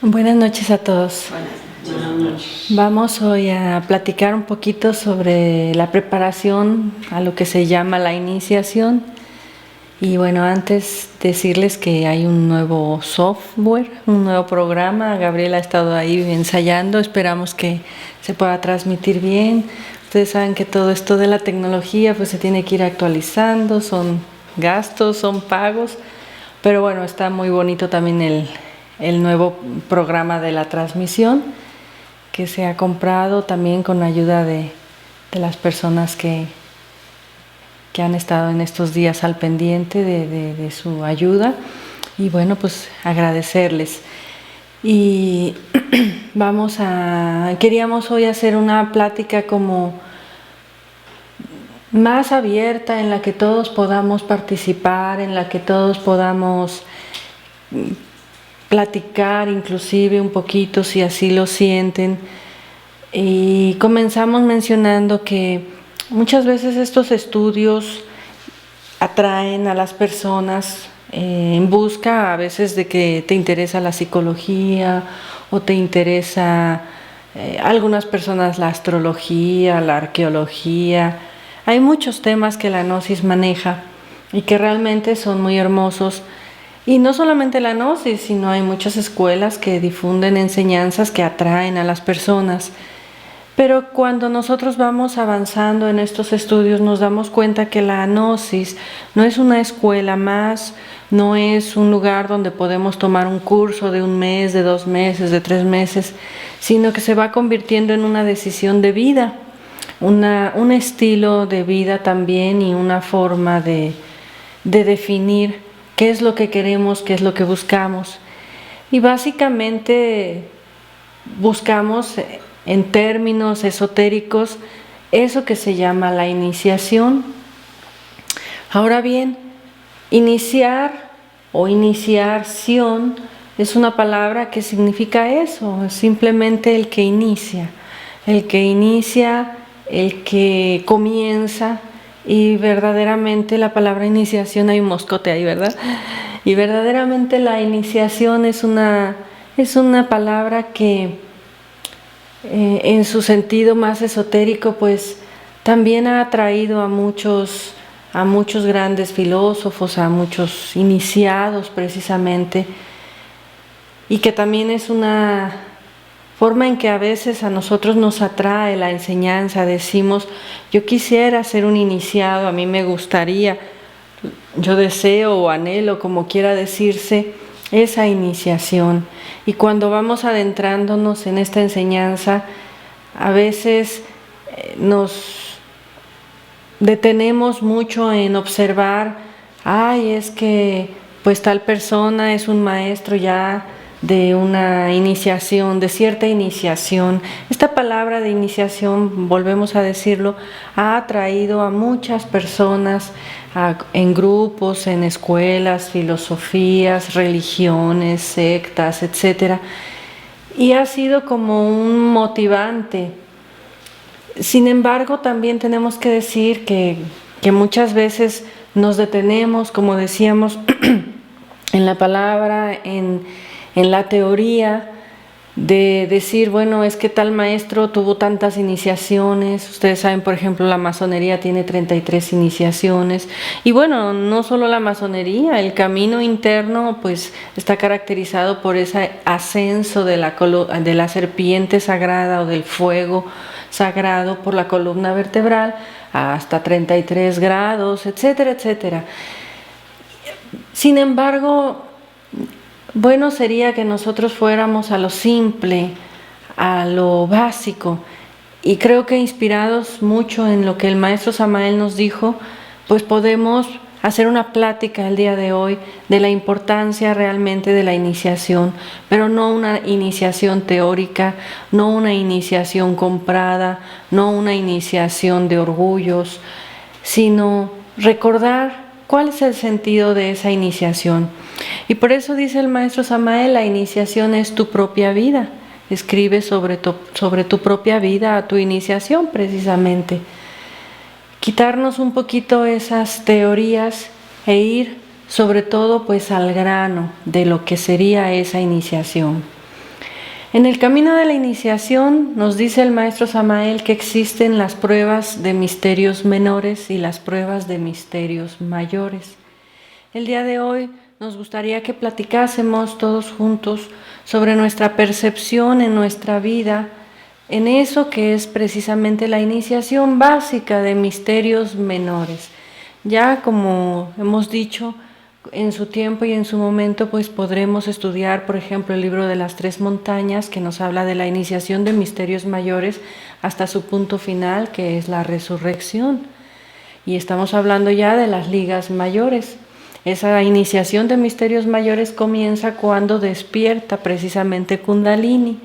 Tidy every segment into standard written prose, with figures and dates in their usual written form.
Buenas noches a todos. Buenas noches. Vamos hoy a platicar un poquito sobre la preparación a lo que se llama la iniciación. Y bueno, antes decirles que hay un nuevo software, un nuevo programa. Gabriela ha estado ahí ensayando, esperamos que se pueda transmitir bien. Ustedes saben que todo esto de la tecnología pues se tiene que ir actualizando, son gastos, son pagos, pero bueno, está muy bonito también el nuevo programa de la transmisión que se ha comprado también con ayuda de las personas que han estado en estos días al pendiente de su ayuda, y bueno, pues agradecerles. Y queríamos hoy hacer una plática como más abierta, en la que todos podamos participar, en la que todos podamos platicar inclusive un poquito si así lo sienten. Y comenzamos mencionando que muchas veces estos estudios atraen a las personas en busca a veces de que te interesa la psicología o te interesa algunas personas la astrología, la arqueología. Hay muchos temas que la Gnosis maneja y que realmente son muy hermosos. Y no solamente la Gnosis, sino hay muchas escuelas que difunden enseñanzas que atraen a las personas. Pero cuando nosotros vamos avanzando en estos estudios nos damos cuenta que la Gnosis no es una escuela más, no es un lugar donde podemos tomar un curso de 1 mes, de 2 meses, de 3 meses, sino que se va convirtiendo en una decisión de vida, un estilo de vida también, y una forma de definir qué es lo que queremos, qué es lo que buscamos. Y básicamente buscamos en términos esotéricos eso que se llama la iniciación. Ahora bien, iniciar o iniciación es una palabra que significa eso, es simplemente el que inicia, el que comienza. Y verdaderamente la palabra iniciación, hay un moscote ahí, ¿verdad? Y verdaderamente la iniciación es una palabra que en su sentido más esotérico pues también ha atraído a muchos grandes filósofos, a muchos iniciados precisamente, y que también es una forma en que a veces a nosotros nos atrae la enseñanza. Decimos, yo quisiera ser un iniciado, a mí me gustaría, yo deseo o anhelo, como quiera decirse, esa iniciación. Y cuando vamos adentrándonos en esta enseñanza, a veces nos detenemos mucho en observar, es que pues tal persona es un maestro ya de una iniciación, de cierta iniciación. Esta palabra de iniciación, volvemos a decirlo, ha atraído a muchas personas en grupos, en escuelas, filosofías, religiones, sectas, etcétera, y ha sido como un motivante. Sin embargo, también tenemos que decir que muchas veces nos detenemos, como decíamos, en la palabra, en la teoría, de decir, bueno, es que tal maestro tuvo tantas iniciaciones. Ustedes saben, por ejemplo, la masonería tiene 33 iniciaciones. Y bueno, no solo la masonería, el camino interno pues está caracterizado por ese ascenso de la serpiente sagrada o del fuego sagrado por la columna vertebral hasta 33 grados, etcétera, etcétera. Sin embargo, bueno sería que nosotros fuéramos a lo simple, a lo básico, y creo que inspirados mucho en lo que el maestro Samael nos dijo, pues podemos hacer una plática el día de hoy de la importancia realmente de la iniciación, pero no una iniciación teórica, no una iniciación comprada, no una iniciación de orgullos, sino recordar cuál es el sentido de esa iniciación. Y por eso dice el maestro Samael, la iniciación es tu propia vida. Escribe sobre tu propia vida, a tu iniciación precisamente. Quitarnos un poquito esas teorías e ir sobre todo pues al grano de lo que sería esa iniciación. En el camino de la iniciación nos dice el maestro Samael que existen las pruebas de misterios menores y las pruebas de misterios mayores. El día de hoy nos gustaría que platicásemos todos juntos sobre nuestra percepción en nuestra vida, en eso que es precisamente la iniciación básica de misterios menores. Ya como hemos dicho, en su tiempo y en su momento pues podremos estudiar, por ejemplo, el libro de las 3 montañas, que nos habla de la iniciación de misterios mayores hasta su punto final, que es la resurrección. Y estamos hablando ya de las ligas mayores. Esa iniciación de misterios mayores comienza cuando despierta precisamente Kundalini.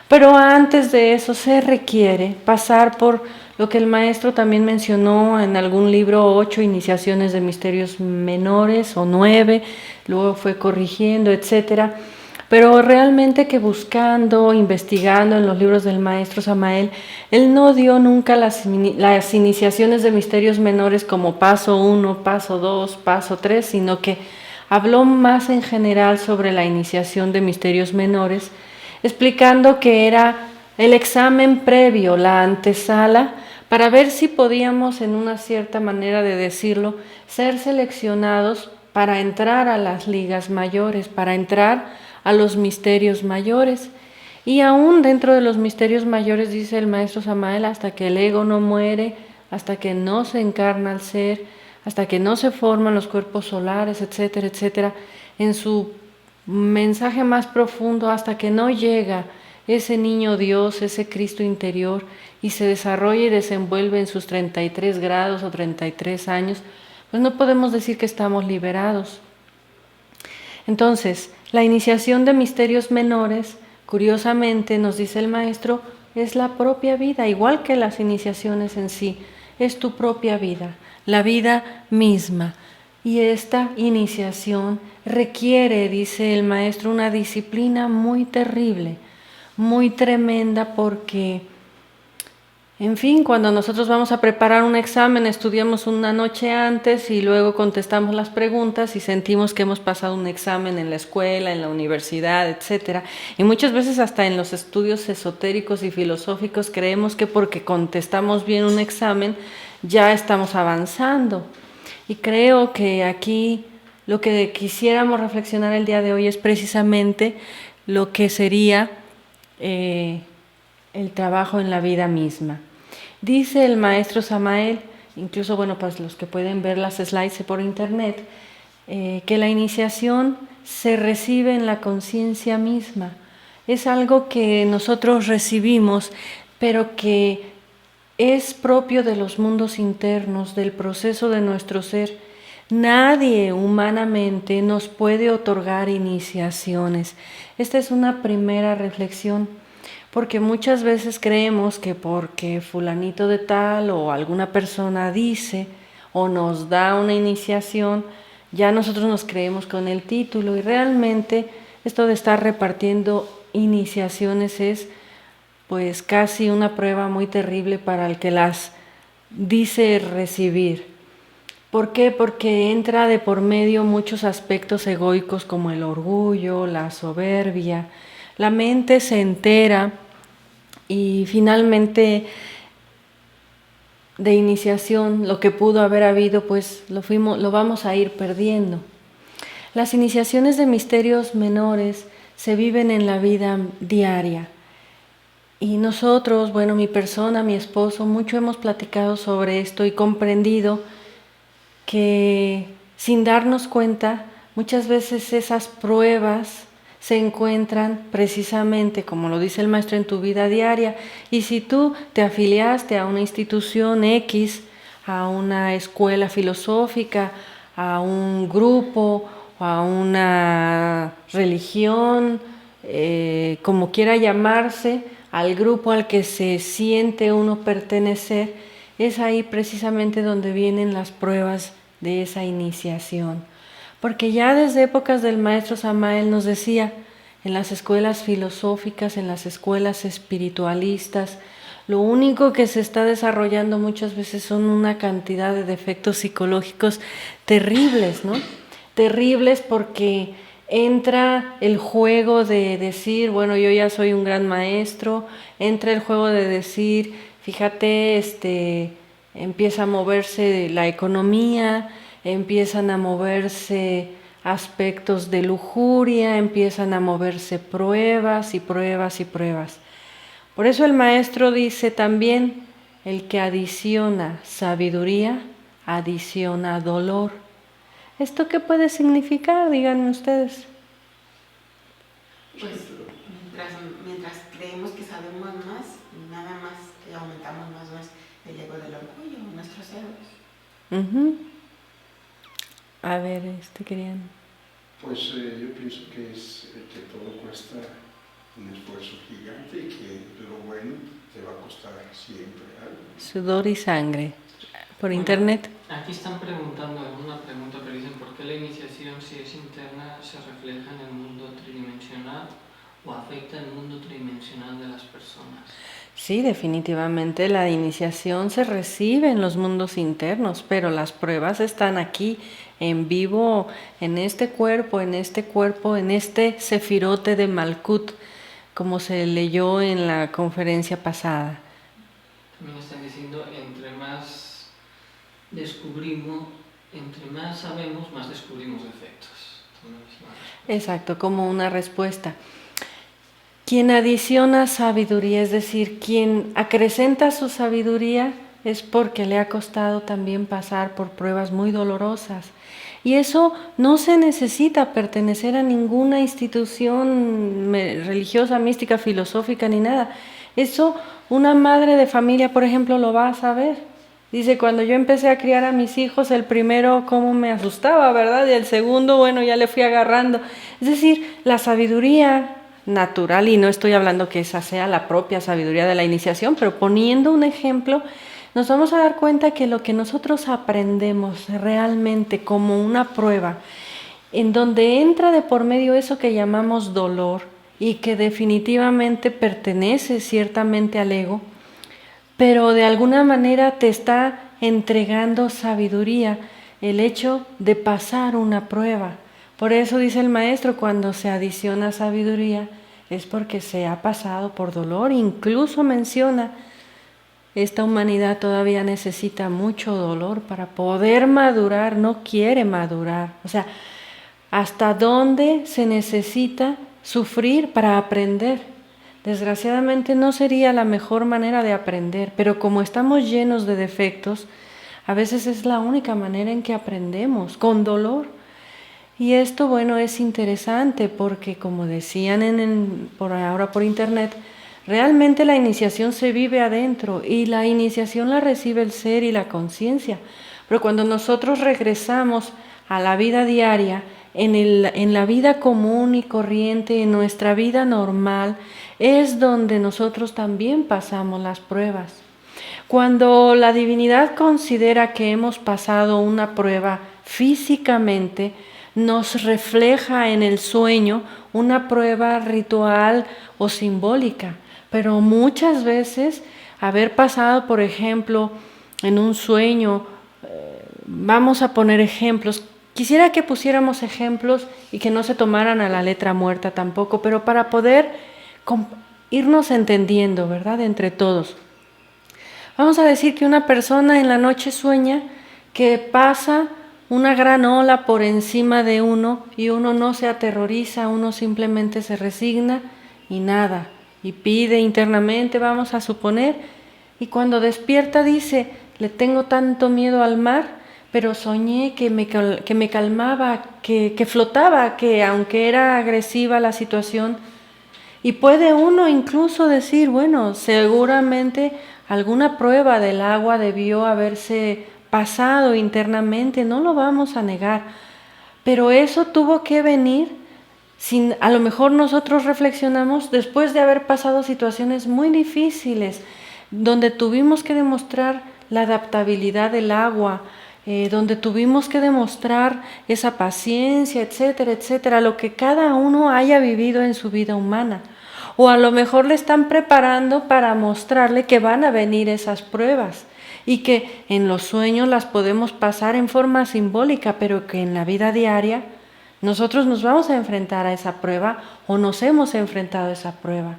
Pero antes de eso se requiere pasar por lo que el maestro también mencionó en algún libro, 8 iniciaciones de misterios menores o 9, luego fue corrigiendo, etcétera. Pero realmente que buscando, investigando en los libros del maestro Samael, él no dio nunca las iniciaciones de misterios menores como paso 1, paso 2, paso 3, sino que habló más en general sobre la iniciación de misterios menores, explicando que era el examen previo, la antesala, para ver si podíamos, en una cierta manera de decirlo, ser seleccionados para entrar a las ligas mayores, para entrar a los misterios mayores. Y aún dentro de los misterios mayores, dice el maestro Samael, hasta que el ego no muere, hasta que no se encarna el ser, hasta que no se forman los cuerpos solares, etcétera, etcétera, en su mensaje más profundo, hasta que no llega ese niño Dios, ese Cristo interior, y se desarrolla y desenvuelve en sus 33 grados o 33 años, pues no podemos decir que estamos liberados. Entonces, la iniciación de misterios menores, curiosamente, nos dice el maestro, es la propia vida, igual que las iniciaciones en sí, es tu propia vida, la vida misma. Y esta iniciación requiere, dice el maestro, una disciplina muy terrible, muy tremenda, porque, en fin, cuando nosotros vamos a preparar un examen, estudiamos una noche antes y luego contestamos las preguntas y sentimos que hemos pasado un examen en la escuela, en la universidad, etcétera. Y muchas veces hasta en los estudios esotéricos y filosóficos creemos que porque contestamos bien un examen ya estamos avanzando. Y creo que aquí lo que quisiéramos reflexionar el día de hoy es precisamente lo que sería el trabajo en la vida misma. Dice el maestro Samael, incluso bueno, pues los que pueden ver las slides por internet, que la iniciación se recibe en la conciencia misma. Es algo que nosotros recibimos, pero que es propio de los mundos internos, del proceso de nuestro ser. Nadie humanamente nos puede otorgar iniciaciones. Esta es una primera reflexión, porque muchas veces creemos que porque fulanito de tal o alguna persona dice o nos da una iniciación, ya nosotros nos creemos con el título, y realmente esto de estar repartiendo iniciaciones es pues casi una prueba muy terrible para el que las dice recibir. ¿Por qué? Porque entra de por medio muchos aspectos egoicos como el orgullo, la soberbia. La mente se entera y finalmente de iniciación, lo que pudo haber habido, pues lo vamos a ir perdiendo. Las iniciaciones de misterios menores se viven en la vida diaria. Y nosotros, bueno, mi persona, mi esposo, mucho hemos platicado sobre esto y comprendido que sin darnos cuenta, muchas veces esas pruebas se encuentran precisamente, como lo dice el maestro, en tu vida diaria. Y si tú te afiliaste a una institución X, a una escuela filosófica, a un grupo, a una religión, como quiera llamarse, al grupo al que se siente uno pertenecer, es ahí precisamente donde vienen las pruebas de esa iniciación. Porque ya desde épocas del maestro Samael nos decía, en las escuelas filosóficas, en las escuelas espiritualistas, lo único que se está desarrollando muchas veces son una cantidad de defectos psicológicos terribles, ¿no? Terribles porque entra el juego de decir, bueno, yo ya soy un gran maestro, entra el juego de decir, fíjate, empieza a moverse la economía, empiezan a moverse aspectos de lujuria, empiezan a moverse pruebas y pruebas y pruebas. Por eso el maestro dice también, el que adiciona sabiduría, adiciona dolor. ¿Esto qué puede significar? Díganme ustedes. Pues mientras creemos que sabemos más, nada más aumentamos más el ego del orgullo, nuestros egos. A ver, querían. Pues yo pienso que que todo cuesta un esfuerzo gigante y que lo bueno te va a costar siempre algo. Sudor y sangre. Por internet. Aquí están preguntando, una pregunta que dicen, ¿por qué la iniciación, si es interna, se refleja en el mundo tridimensional o afecta el mundo tridimensional de las personas? Sí, definitivamente la iniciación se recibe en los mundos internos, pero las pruebas están aquí, en vivo, en este cuerpo, en este sefirote de Malkut, como se leyó en la conferencia pasada. También están diciendo, entre más descubrimos, entre más sabemos, más descubrimos defectos. Exacto, como una respuesta. Quien adiciona sabiduría, es decir, quien acrecenta su sabiduría, es porque le ha costado también pasar por pruebas muy dolorosas. Y eso no se necesita pertenecer a ninguna institución religiosa, mística, filosófica, ni nada. Eso una madre de familia, por ejemplo, lo va a saber. Dice, cuando yo empecé a criar a mis hijos, el primero cómo me asustaba, ¿verdad? Y el segundo, bueno, ya le fui agarrando. Es decir, la sabiduría natural, y no estoy hablando que esa sea la propia sabiduría de la iniciación, pero poniendo un ejemplo, nos vamos a dar cuenta que lo que nosotros aprendemos realmente como una prueba, en donde entra de por medio eso que llamamos dolor y que definitivamente pertenece ciertamente al ego, pero de alguna manera te está entregando sabiduría, el hecho de pasar una prueba. Por eso dice el maestro, cuando se adiciona sabiduría, es porque se ha pasado por dolor. Incluso menciona, esta humanidad todavía necesita mucho dolor para poder madurar, no quiere madurar. O sea, ¿hasta dónde se necesita sufrir para aprender? Desgraciadamente no sería la mejor manera de aprender, pero como estamos llenos de defectos, a veces es la única manera en que aprendemos, con dolor. Y esto, bueno, es interesante porque, como decían por ahora por internet, realmente la iniciación se vive adentro y la iniciación la recibe el ser y la conciencia. Pero cuando nosotros regresamos a la vida diaria, en la vida común y corriente, en nuestra vida normal, es donde nosotros también pasamos las pruebas. Cuando la divinidad considera que hemos pasado una prueba físicamente, nos refleja en el sueño una prueba ritual o simbólica, pero muchas veces haber pasado, por ejemplo, en un sueño, vamos a poner ejemplos. Quisiera que pusiéramos ejemplos y que no se tomaran a la letra muerta tampoco, pero para poder irnos entendiendo, ¿verdad?, entre todos. Vamos a decir que una persona en la noche sueña que pasa una gran ola por encima de uno y uno no se aterroriza, uno simplemente se resigna y nada, y pide internamente, vamos a suponer, y cuando despierta dice, le tengo tanto miedo al mar, pero soñé que me calmaba, que flotaba, que aunque era agresiva la situación, y puede uno incluso decir, bueno, seguramente alguna prueba del agua debió haberse pasado internamente, no lo vamos a negar, pero eso tuvo que venir, a lo mejor nosotros reflexionamos después de haber pasado situaciones muy difíciles, donde tuvimos que demostrar la adaptabilidad del agua, donde tuvimos que demostrar esa paciencia, etcétera, etcétera, lo que cada uno haya vivido en su vida humana. O a lo mejor le están preparando para mostrarle que van a venir esas pruebas y que en los sueños las podemos pasar en forma simbólica, pero que en la vida diaria Nosotros nos vamos a enfrentar a esa prueba o nos hemos enfrentado a esa prueba.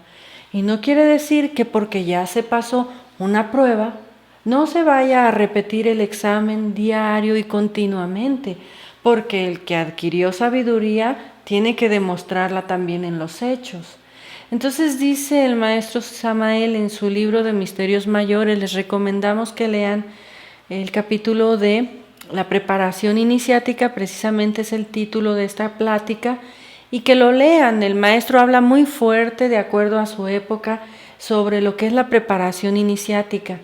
Y no quiere decir que porque ya se pasó una prueba, no se vaya a repetir el examen diario y continuamente, porque el que adquirió sabiduría tiene que demostrarla también en los hechos. Entonces dice el maestro Samael en su libro de Misterios Mayores, les recomendamos que lean el capítulo de la preparación iniciática, precisamente es el título de esta plática, y que lo lean. El maestro habla muy fuerte, de acuerdo a su época, sobre lo que es la preparación iniciática.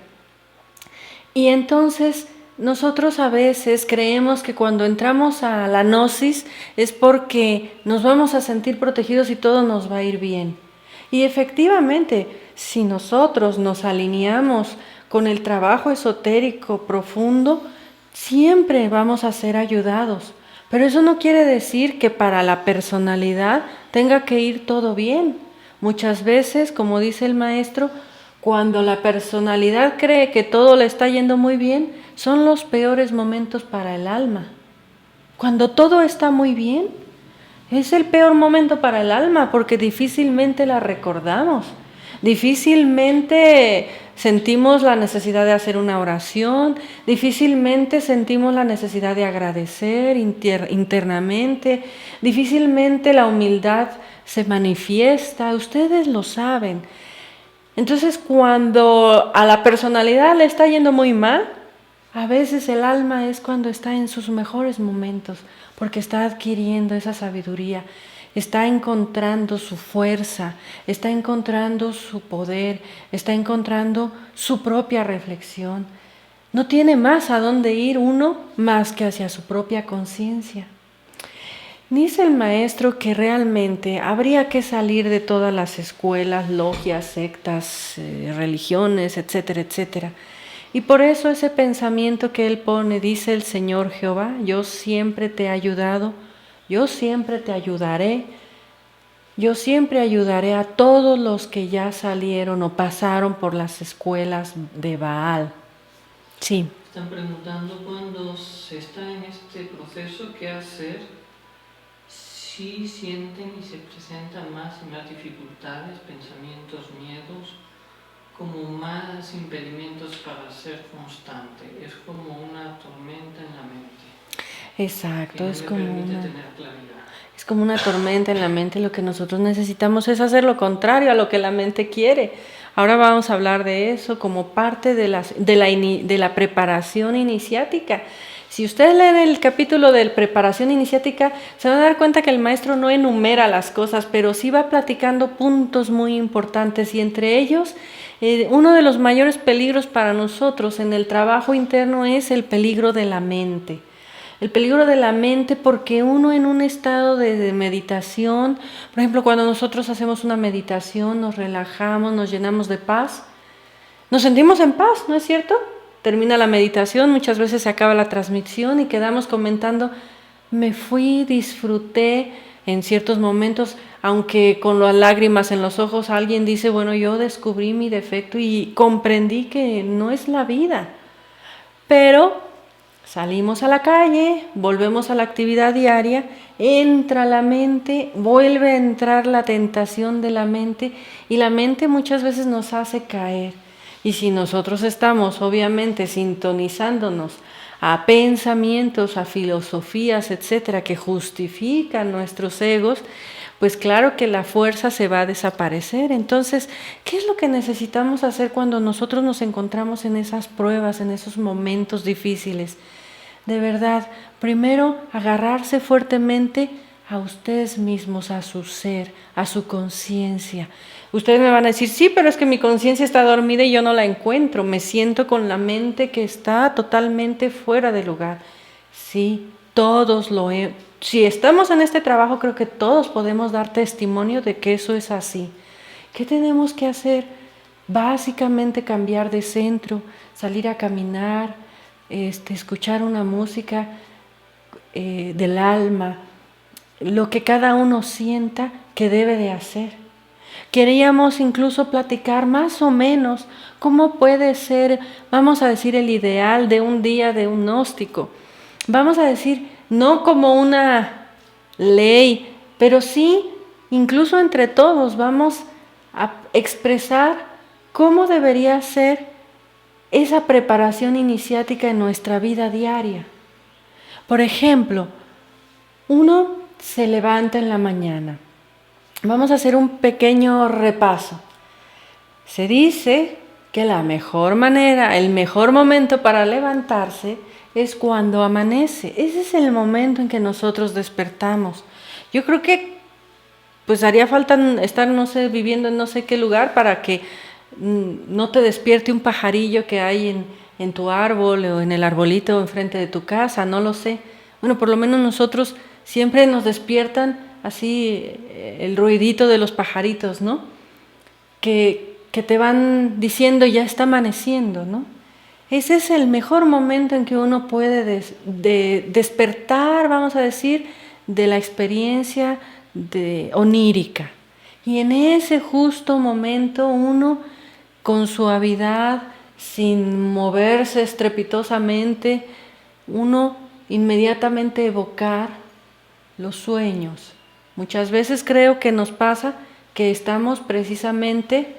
Y entonces nosotros a veces creemos que cuando entramos a la gnosis es porque nos vamos a sentir protegidos y todo nos va a ir bien. Y efectivamente, si nosotros nos alineamos con el trabajo esotérico profundo, siempre vamos a ser ayudados. Pero eso no quiere decir que para la personalidad tenga que ir todo bien. Muchas veces, como dice el maestro, cuando la personalidad cree que todo le está yendo muy bien, son los peores momentos para el alma. Cuando todo está muy bien, es el peor momento para el alma porque difícilmente la recordamos. Difícilmente sentimos la necesidad de hacer una oración, difícilmente sentimos la necesidad de agradecer internamente, difícilmente la humildad se manifiesta, ustedes lo saben. Entonces, cuando a la personalidad le está yendo muy mal, a veces el alma es cuando está en sus mejores momentos, porque está adquiriendo esa sabiduría, está encontrando su fuerza, está encontrando su poder, está encontrando su propia reflexión. No tiene más a dónde ir uno más que hacia su propia conciencia. Dice el maestro que realmente habría que salir de todas las escuelas, logias, sectas, religiones, etcétera, etcétera. Y por eso ese pensamiento que él pone, dice el Señor Jehová, yo siempre te he ayudado, yo siempre te ayudaré, yo siempre ayudaré a todos los que ya salieron o pasaron por las escuelas de Baal. Sí. Están preguntando cuando se está en este proceso qué hacer si sienten y se presentan más y más dificultades, pensamientos, miedos, como más impedimentos para ser constante. Es como una tormenta en la mente. Exacto, que es no como le permite una... tener claridad. Es como una tormenta en la mente. Lo que nosotros necesitamos es hacer lo contrario a lo que la mente quiere. Ahora vamos a hablar de eso como parte de la preparación iniciática. Si ustedes leen el capítulo de preparación iniciática, se van a dar cuenta que el maestro no enumera las cosas, pero sí va platicando puntos muy importantes y entre ellos uno de los mayores peligros para nosotros en el trabajo interno es el peligro de la mente. El peligro de la mente porque uno en un estado de meditación, por ejemplo, cuando nosotros hacemos una meditación, nos relajamos, nos llenamos de paz, nos sentimos en paz, ¿no es cierto? Termina la meditación, muchas veces se acaba la transmisión y quedamos comentando, me fui, disfruté en ciertos momentos, aunque con las lágrimas en los ojos alguien dice, bueno, yo descubrí mi defecto y comprendí que no es la vida, pero salimos a la calle, volvemos a la actividad diaria, entra la mente, vuelve a entrar la tentación de la mente y la mente muchas veces nos hace caer. Y si nosotros estamos obviamente sintonizándonos a pensamientos, a filosofías, etcétera, que justifican nuestros egos, pues claro que la fuerza se va a desaparecer. Entonces, ¿qué es lo que necesitamos hacer cuando nosotros nos encontramos en esas pruebas, en esos momentos difíciles? De verdad, primero agarrarse fuertemente a ustedes mismos, a su ser, a su conciencia. Ustedes me van a decir, sí, pero es que mi conciencia está dormida y yo no la encuentro, me siento con la mente que está totalmente fuera de lugar. Sí, todos si estamos en este trabajo, creo que todos podemos dar testimonio de que eso es así. ¿Qué tenemos que hacer? Básicamente cambiar de centro, salir a caminar, escuchar una música del alma, lo que cada uno sienta que debe de hacer. Queríamos incluso platicar más o menos cómo puede ser, vamos a decir, el ideal de un día de un gnóstico. Vamos a decir, no como una ley, pero sí, incluso entre todos vamos a expresar cómo debería ser esa preparación iniciática en nuestra vida diaria. Por ejemplo, uno se levanta en la mañana. Vamos a hacer un pequeño repaso. Se dice que la mejor manera, el mejor momento para levantarse es cuando amanece. Ese es el momento en que nosotros despertamos. Yo creo que pues haría falta estar, no sé, viviendo en no sé qué lugar para que no te despierte un pajarillo que hay en tu árbol o en el arbolito enfrente de tu casa, no lo sé. Bueno, por lo menos nosotros siempre nos despiertan así el ruidito de los pajaritos, ¿no? Que te van diciendo ya está amaneciendo, ¿no? Ese es el mejor momento en que uno puede despertar, vamos a decir, de la experiencia onírica. Y en ese justo momento uno, con suavidad, sin moverse estrepitosamente, uno inmediatamente evocar los sueños. Muchas veces creo que nos pasa que estamos precisamente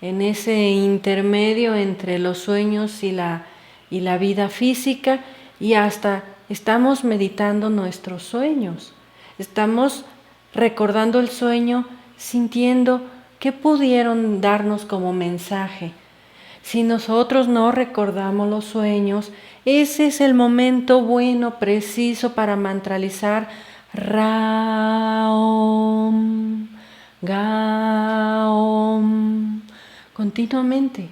en ese intermedio entre los sueños y la vida física, y hasta estamos meditando nuestros sueños. Estamos recordando el sueño, sintiendo qué pudieron darnos como mensaje. Si nosotros no recordamos los sueños, ese es el momento bueno, preciso para mantralizar Raom, Gaom, continuamente,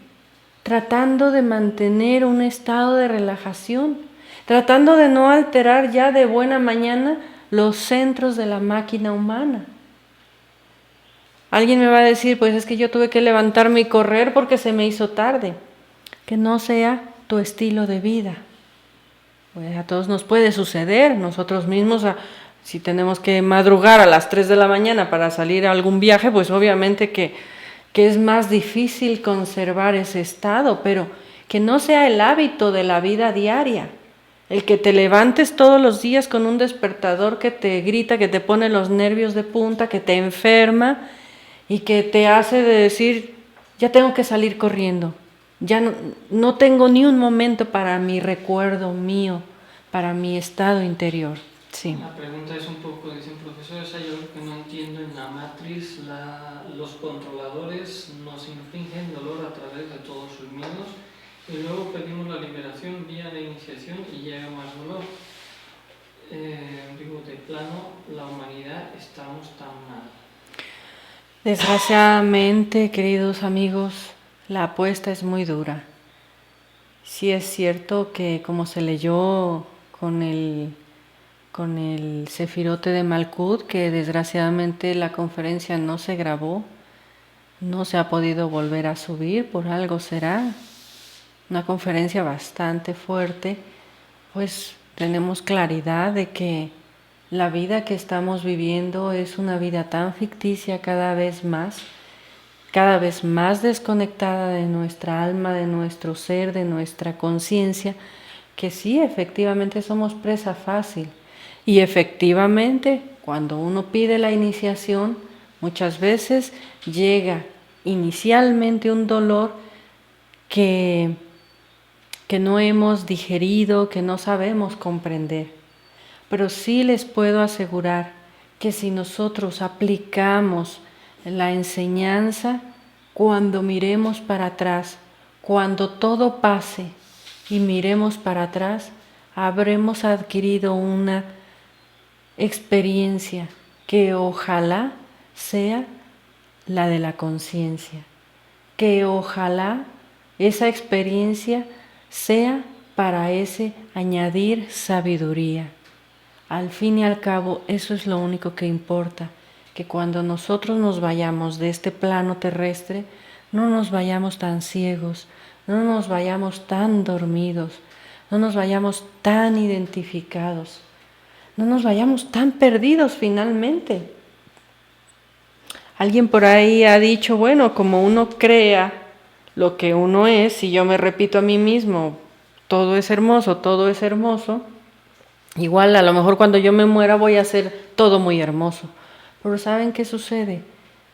tratando de mantener un estado de relajación, tratando de no alterar ya de buena mañana los centros de la máquina humana. Alguien me va a decir, pues es que yo tuve que levantarme y correr porque se me hizo tarde. Que no sea tu estilo de vida. Pues a todos nos puede suceder, nosotros mismos, si tenemos que madrugar a las 3 de la mañana para salir a algún viaje, pues obviamente que es más difícil conservar ese estado, pero que no sea el hábito de la vida diaria. El que te levantes todos los días con un despertador que te grita, que te pone los nervios de punta, que te enferma y que te hace de decir, ya tengo que salir corriendo, ya no tengo ni un momento para mi recuerdo mío, para mi estado interior. Sí. La pregunta es un poco, dicen profesores, hay algo que no entiendo en la matriz, los controladores nos infringen dolor a través de todos sus miedos y luego pedimos la liberación vía la iniciación y llega más dolor. Digo, de plano, la humanidad estamos tan mal. Desgraciadamente, queridos amigos, la apuesta es muy dura. Sí es cierto que, como se leyó con el Sefirote de Malkut, que desgraciadamente la conferencia no se grabó, no se ha podido volver a subir, por algo será. Una conferencia bastante fuerte, pues tenemos claridad de que la vida que estamos viviendo es una vida tan ficticia cada vez más desconectada de nuestra alma, de nuestro ser, de nuestra conciencia, que sí, efectivamente somos presa fácil. Y efectivamente, cuando uno pide la iniciación, muchas veces llega inicialmente un dolor que no hemos digerido, que no sabemos comprender. Pero sí les puedo asegurar que si nosotros aplicamos la enseñanza, cuando miremos para atrás, cuando todo pase y miremos para atrás, habremos adquirido una experiencia que ojalá sea la de la conciencia, que ojalá esa experiencia sea para ese añadir sabiduría. Al fin y al cabo, eso es lo único que importa, que cuando nosotros nos vayamos de este plano terrestre, no nos vayamos tan ciegos, no nos vayamos tan dormidos, no nos vayamos tan identificados, no nos vayamos tan perdidos finalmente. Alguien por ahí ha dicho, bueno, como uno crea lo que uno es, si yo me repito a mí mismo, todo es hermoso, Igual a lo mejor cuando yo me muera voy a hacer todo muy hermoso. Pero ¿saben qué sucede?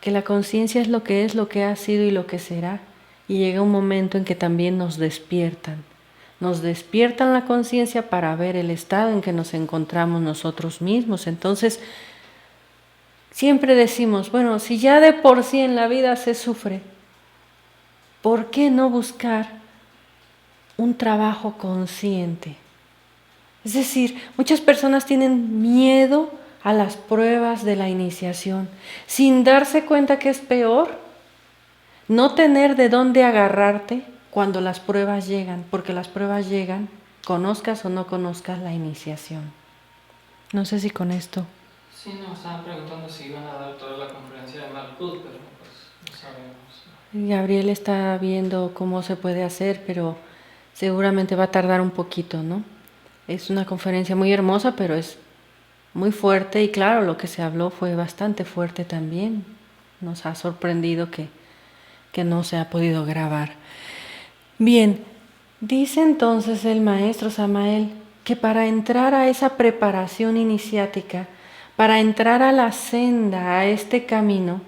Que la conciencia es, lo que ha sido y lo que será. Y llega un momento en que también nos despiertan. Nos despiertan la conciencia para ver el estado en que nos encontramos nosotros mismos. Entonces, siempre decimos, bueno, si ya de por sí en la vida se sufre, ¿por qué no buscar un trabajo consciente? Es decir, muchas personas tienen miedo a las pruebas de la iniciación, sin darse cuenta que es peor no tener de dónde agarrarte cuando las pruebas llegan, porque las pruebas llegan, conozcas o no conozcas la iniciación. No sé si con esto. Sí, nos estaban preguntando si iban a dar toda la conferencia de Malkut, pero pues no sabemos. Gabriel está viendo cómo se puede hacer, pero seguramente va a tardar un poquito, ¿no? Es una conferencia muy hermosa, pero es muy fuerte y claro, lo que se habló fue bastante fuerte también. Nos ha sorprendido que no se ha podido grabar. Bien, dice entonces el maestro Samael que para entrar a esa preparación iniciática, para entrar a la senda, a este camino,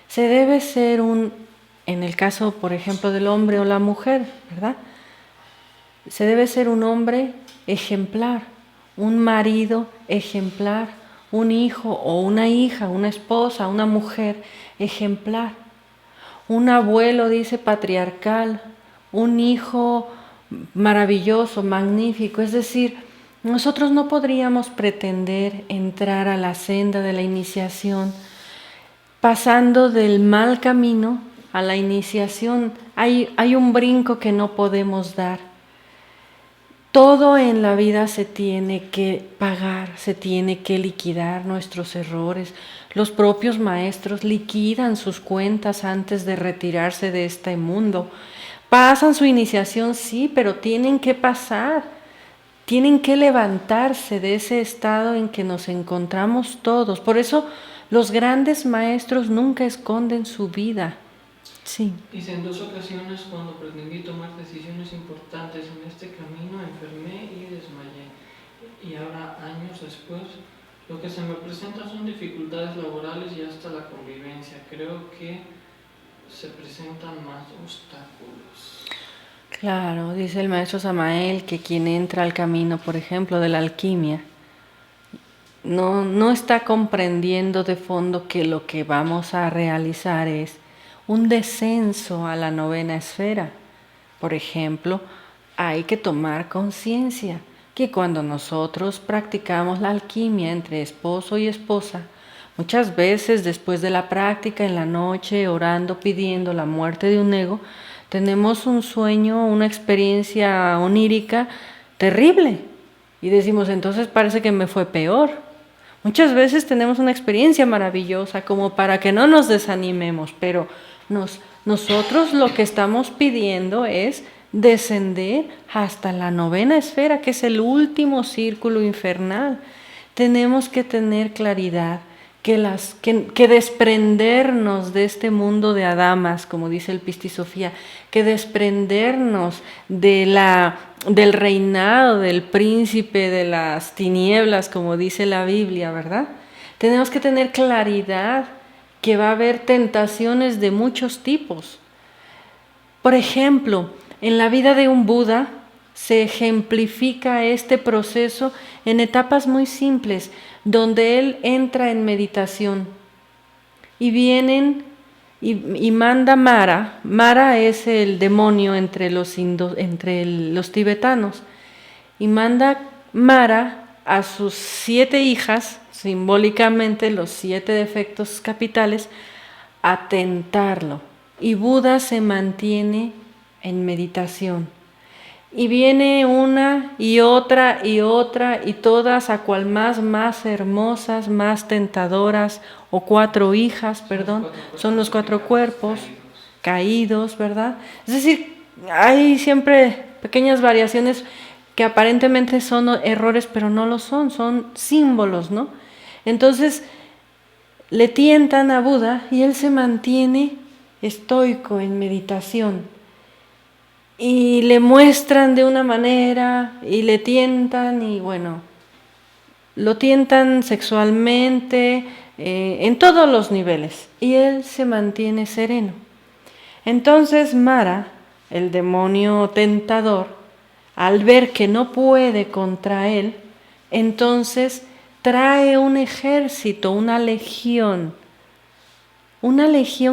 se debe ser en el caso, por ejemplo, del hombre o la mujer, ¿verdad? Se debe ser un hombre ejemplar, un marido ejemplar, un hijo o una hija, una esposa, una mujer ejemplar, un abuelo, dice, patriarcal, un hijo maravilloso, magnífico. Es decir, nosotros no podríamos pretender entrar a la senda de la iniciación pasando del mal camino a la iniciación. Hay un brinco que no podemos dar. Todo en la vida se tiene que pagar, se tiene que liquidar nuestros errores. Los propios maestros liquidan sus cuentas antes de retirarse de este mundo. Pasan su iniciación, sí, pero tienen que pasar. Tienen que levantarse de ese estado en que nos encontramos todos. Por eso los grandes maestros nunca esconden su vida. Sí. Dice, en 2 ocasiones cuando pretendí tomar decisiones importantes en este camino enfermé y desmayé. Y ahora, años después, lo que se me presenta son dificultades laborales y hasta la convivencia. Creo que se presentan más obstáculos. Claro, dice el maestro Samael que quien entra al camino, por ejemplo, de la alquimia, no está comprendiendo de fondo que lo que vamos a realizar es un descenso a la 9ª esfera. Por ejemplo, hay que tomar conciencia que cuando nosotros practicamos la alquimia entre esposo y esposa, muchas veces después de la práctica en la noche, orando, pidiendo la muerte de un ego, tenemos un sueño, una experiencia onírica terrible. Y decimos, entonces parece que me fue peor. Muchas veces tenemos una experiencia maravillosa como para que no nos desanimemos, pero nosotros lo que estamos pidiendo es descender hasta la 9ª esfera, que es el último círculo infernal. Tenemos que tener claridad que desprendernos de este mundo de adamas, como dice el Pistisofía, que desprendernos del reinado del príncipe de las tinieblas, como dice la Biblia, ¿verdad? Tenemos que tener claridad que va a haber tentaciones de muchos tipos. Por ejemplo, en la vida de un Buda se ejemplifica este proceso en etapas muy simples, donde él entra en meditación y vienen y manda Mara. Mara es el demonio entre los tibetanos, y manda Mara a sus 7 hijas, simbólicamente los 7 defectos capitales, a tentarlo. Y Buda se mantiene en meditación. Y viene una y otra y otra, y todas a cual más hermosas, más tentadoras, o 4 hijas, perdón, son los 4 cuerpos caídos, ¿verdad? Es decir, hay siempre pequeñas variaciones que aparentemente son errores, pero no lo son símbolos, ¿no? Entonces, le tientan a Buda y él se mantiene estoico en meditación. Y le muestran de una manera y le tientan y bueno, lo tientan sexualmente, en todos los niveles, y él se mantiene sereno. Entonces Mara, el demonio tentador, al ver que no puede contra él, entonces trae un ejército, una legión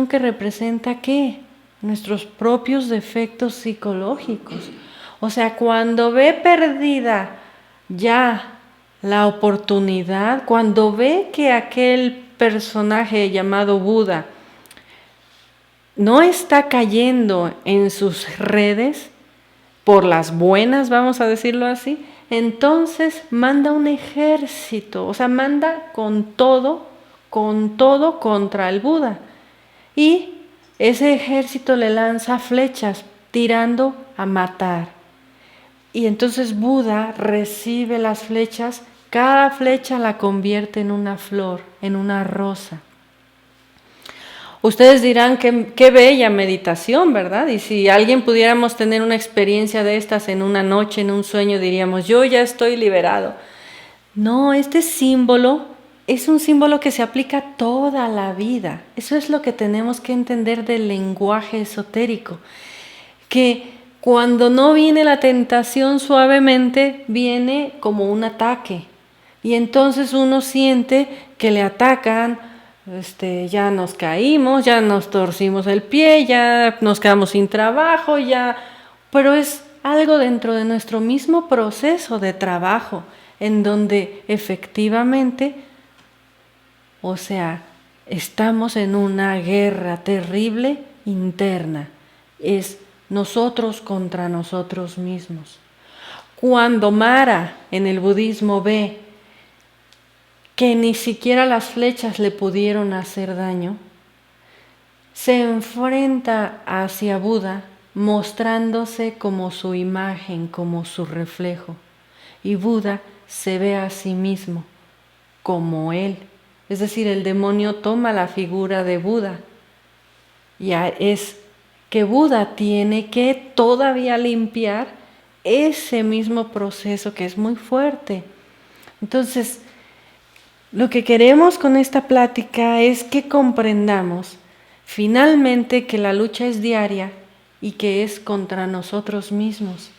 que representa ¿qué? Nuestros propios defectos psicológicos. O sea, cuando ve perdida ya la oportunidad, cuando ve que aquel personaje llamado Buda no está cayendo en sus redes, por las buenas, vamos a decirlo así, entonces manda un ejército, o sea, manda con todo contra el Buda. Y ese ejército le lanza flechas, tirando a matar. Y entonces Buda recibe las flechas, cada flecha la convierte en una flor, en una rosa. Ustedes dirán qué bella meditación, ¿verdad? Y si alguien pudiéramos tener una experiencia de estas en una noche, en un sueño, diríamos, yo ya estoy liberado. No, este símbolo es un símbolo que se aplica toda la vida. Eso es lo que tenemos que entender del lenguaje esotérico. Que cuando no viene la tentación suavemente, viene como un ataque. Y entonces uno siente que le atacan, ya nos caímos, ya nos torcimos el pie, ya nos quedamos sin trabajo, pero es algo dentro de nuestro mismo proceso de trabajo, en donde efectivamente, o sea, estamos en una guerra terrible interna, es nosotros contra nosotros mismos. Cuando Mara en el budismo ve que ni siquiera las flechas le pudieron hacer daño, se enfrenta hacia Buda mostrándose como su imagen, como su reflejo. Y Buda se ve a sí mismo como él. Es decir, el demonio toma la figura de Buda. Ya es que Buda tiene que todavía limpiar ese mismo proceso que es muy fuerte. Entonces, lo que queremos con esta plática es que comprendamos finalmente que la lucha es diaria y que es contra nosotros mismos,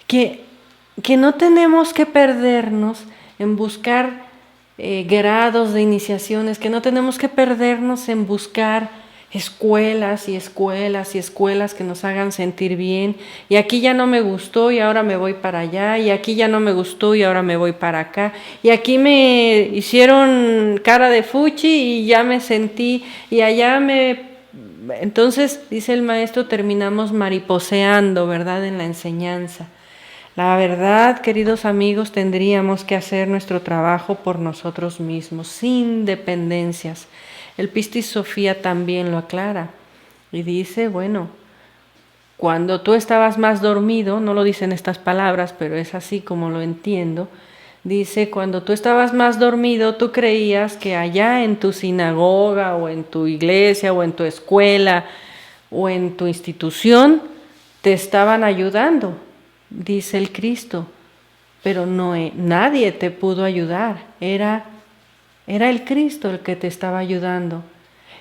que no tenemos que perdernos en buscar grados de iniciaciones, que no tenemos que perdernos en buscar escuelas y escuelas y escuelas que nos hagan sentir bien, y aquí ya no me gustó y ahora me voy para allá, y aquí ya no me gustó y ahora me voy para acá, y aquí me hicieron cara de fuchi y ya me sentí, y allá Entonces, dice el maestro, terminamos mariposeando, ¿verdad?, en la enseñanza. La verdad, queridos amigos, tendríamos que hacer nuestro trabajo por nosotros mismos, sin dependencias. El Pistis Sophia también lo aclara y dice, bueno, cuando tú estabas más dormido, no lo dicen estas palabras, pero es así como lo entiendo, dice, cuando tú estabas más dormido, tú creías que allá en tu sinagoga o en tu iglesia o en tu escuela o en tu institución te estaban ayudando, dice el Cristo, pero nadie te pudo ayudar, era el Cristo el que te estaba ayudando.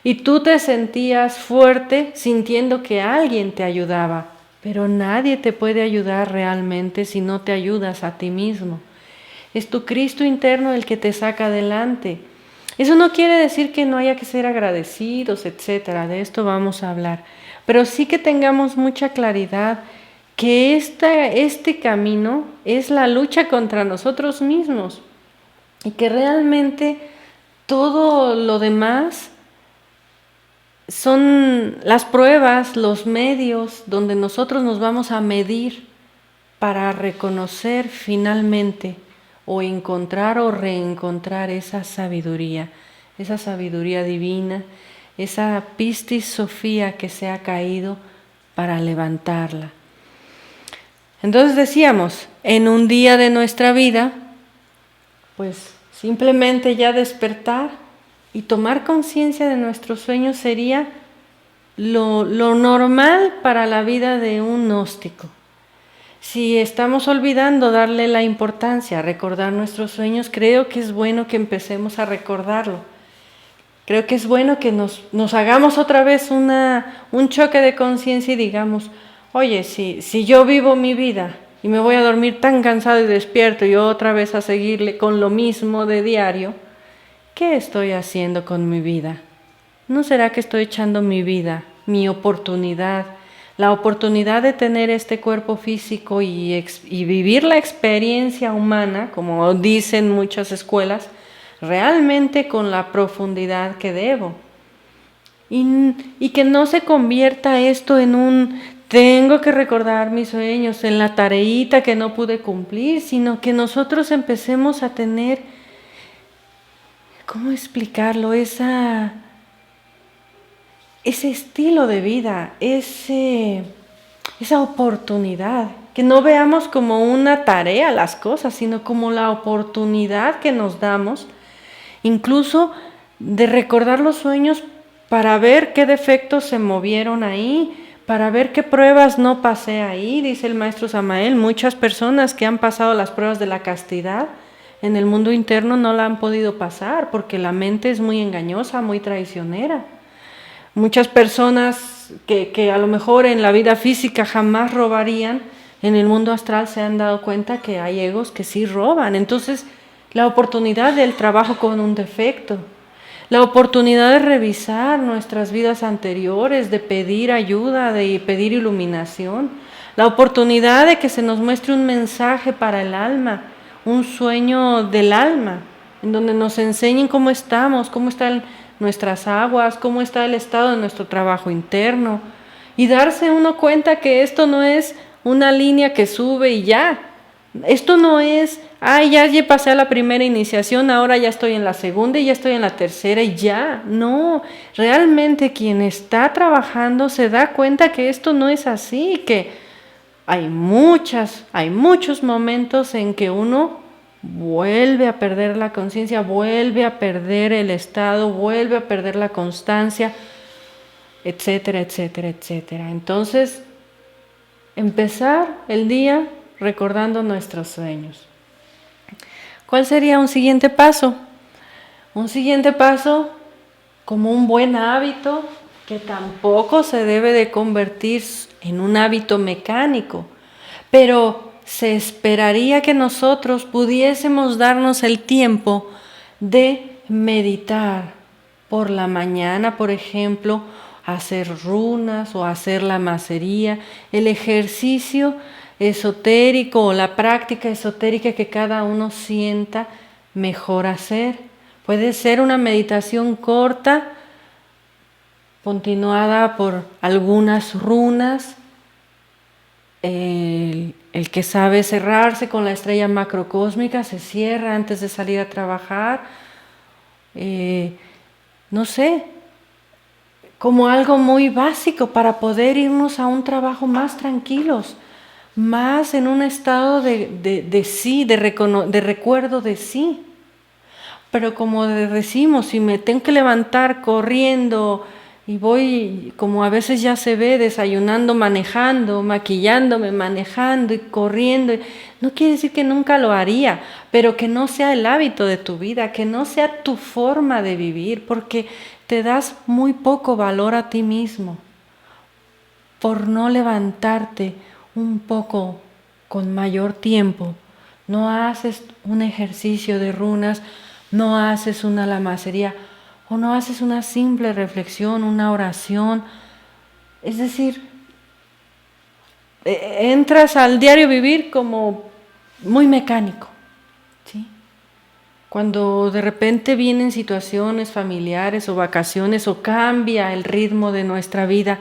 Y tú te sentías fuerte sintiendo que alguien te ayudaba, pero nadie te puede ayudar realmente si no te ayudas a ti mismo. Es tu Cristo interno el que te saca adelante. Eso no quiere decir que no haya que ser agradecidos, etcétera, de esto vamos a hablar. Pero sí que tengamos mucha claridad que este camino es la lucha contra nosotros mismos y que realmente todo lo demás son las pruebas, los medios donde nosotros nos vamos a medir para reconocer finalmente o encontrar o reencontrar esa sabiduría divina, esa Pistis Sophia que se ha caído para levantarla. Entonces decíamos, en un día de nuestra vida, pues simplemente ya despertar y tomar conciencia de nuestros sueños sería lo normal para la vida de un gnóstico. si estamos olvidando darle la importancia a recordar nuestros sueños, creo que es bueno que empecemos a recordarlo. Creo que es bueno que nos hagamos otra vez un choque de conciencia y digamos, oye, si yo vivo mi vida y me voy a dormir tan cansado y despierto y otra vez a seguirle con lo mismo de diario, ¿qué estoy haciendo con mi vida? ¿No será que estoy echando mi vida, mi oportunidad, la oportunidad de tener este cuerpo físico y vivir la experiencia humana, como dicen muchas escuelas, realmente con la profundidad que debo? Y que no se convierta esto en tengo que recordar mis sueños, en la tareita que no pude cumplir, sino que nosotros empecemos a tener, ¿cómo explicarlo? Ese estilo de vida, esa oportunidad, que no veamos como una tarea las cosas, sino como la oportunidad que nos damos, incluso de recordar los sueños para ver qué defectos se movieron ahí, para ver qué pruebas no pasé ahí. Dice el maestro Samael, muchas personas que han pasado las pruebas de la castidad en el mundo interno no la han podido pasar porque la mente es muy engañosa, muy traicionera. Muchas personas que a lo mejor en la vida física jamás robarían, en el mundo astral se han dado cuenta que hay egos que sí roban. Entonces, la oportunidad del trabajo con un defecto, la oportunidad de revisar nuestras vidas anteriores, de pedir ayuda, de pedir iluminación, la oportunidad de que se nos muestre un mensaje para el alma, un sueño del alma, en donde nos enseñen cómo estamos, cómo están nuestras aguas, cómo está el estado de nuestro trabajo interno, y darse uno cuenta que esto no es una línea que sube y ya. Esto no es, ya pasé a la primera iniciación, ahora ya estoy en la segunda y ya estoy en la tercera y ya. No, realmente quien está trabajando se da cuenta que esto no es así, que hay muchos momentos en que uno vuelve a perder la conciencia, vuelve a perder el estado, vuelve a perder la constancia, etcétera, etcétera, etcétera. Entonces, empezar el día recordando nuestros sueños. ¿Cuál sería un siguiente paso? Un siguiente paso, como un buen hábito, que tampoco se debe de convertir en un hábito mecánico, pero se esperaría que nosotros pudiésemos darnos el tiempo de meditar por la mañana, por ejemplo, hacer runas o hacer la macería, el ejercicio esotérico o la práctica esotérica que cada uno sienta mejor hacer. Puede ser una meditación corta, continuada por algunas runas. El que sabe cerrarse con la estrella macrocósmica se cierra antes de salir a trabajar. No sé, como algo muy básico para poder irnos a un trabajo más tranquilos, más en un estado de sí, de recuerdo de sí. Pero como decimos, si me tengo que levantar corriendo y voy, como a veces ya se ve, desayunando, manejando, maquillándome, manejando y corriendo, no quiere decir que nunca lo haría, pero que no sea el hábito de tu vida, que no sea tu forma de vivir, porque te das muy poco valor a ti mismo por no levantarte un poco con mayor tiempo. No haces un ejercicio de runas, no haces una lamacería o no haces una simple reflexión, una oración. Es decir, entras al diario vivir como muy mecánico, ¿sí? Cuando de repente vienen situaciones familiares o vacaciones o cambia el ritmo de nuestra vida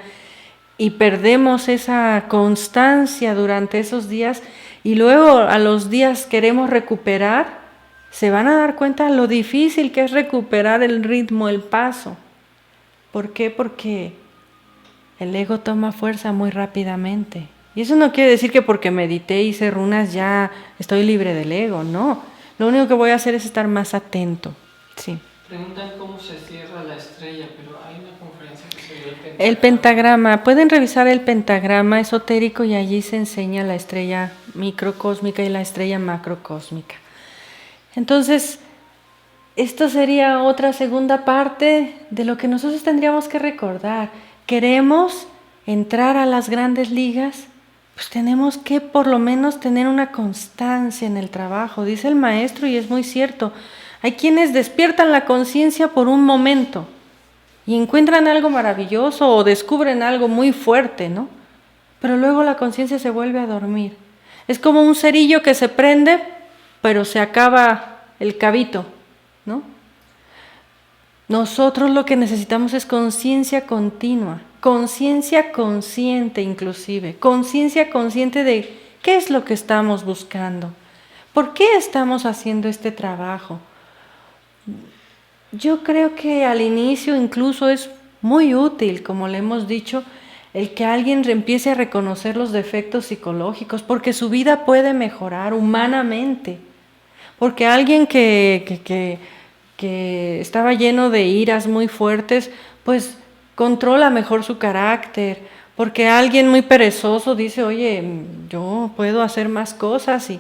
y perdemos esa constancia durante esos días y luego a los días queremos recuperar, se van a dar cuenta lo difícil que es recuperar el ritmo, el paso. ¿Por qué? Porque el ego toma fuerza muy rápidamente. Y eso no quiere decir que porque medité y hice runas ya estoy libre del ego, no. Lo único que voy a hacer es estar más atento, sí, Preguntan cómo se cierra la estrella, pero hay una conferencia que se dio el pentagrama. El pentagrama, pueden revisar el pentagrama esotérico y allí se enseña la estrella microcósmica y la estrella macrocósmica. Entonces, esto sería otra segunda parte de lo que nosotros tendríamos que recordar. ¿Queremos entrar a las grandes ligas? Pues tenemos que por lo menos tener una constancia en el trabajo, dice el maestro, y es muy cierto. Hay quienes despiertan la conciencia por un momento y encuentran algo maravilloso o descubren algo muy fuerte, ¿no? Pero luego la conciencia se vuelve a dormir. Es como un cerillo que se prende, pero se acaba el cabito, ¿no? Nosotros lo que necesitamos es conciencia continua, conciencia consciente inclusive, conciencia consciente de qué es lo que estamos buscando, por qué estamos haciendo este trabajo. Yo creo que al inicio incluso es muy útil, como le hemos dicho, el que alguien empiece a reconocer los defectos psicológicos, porque su vida puede mejorar humanamente. Porque alguien que estaba lleno de iras muy fuertes, pues controla mejor su carácter. Porque alguien muy perezoso dice, oye, yo puedo hacer más cosas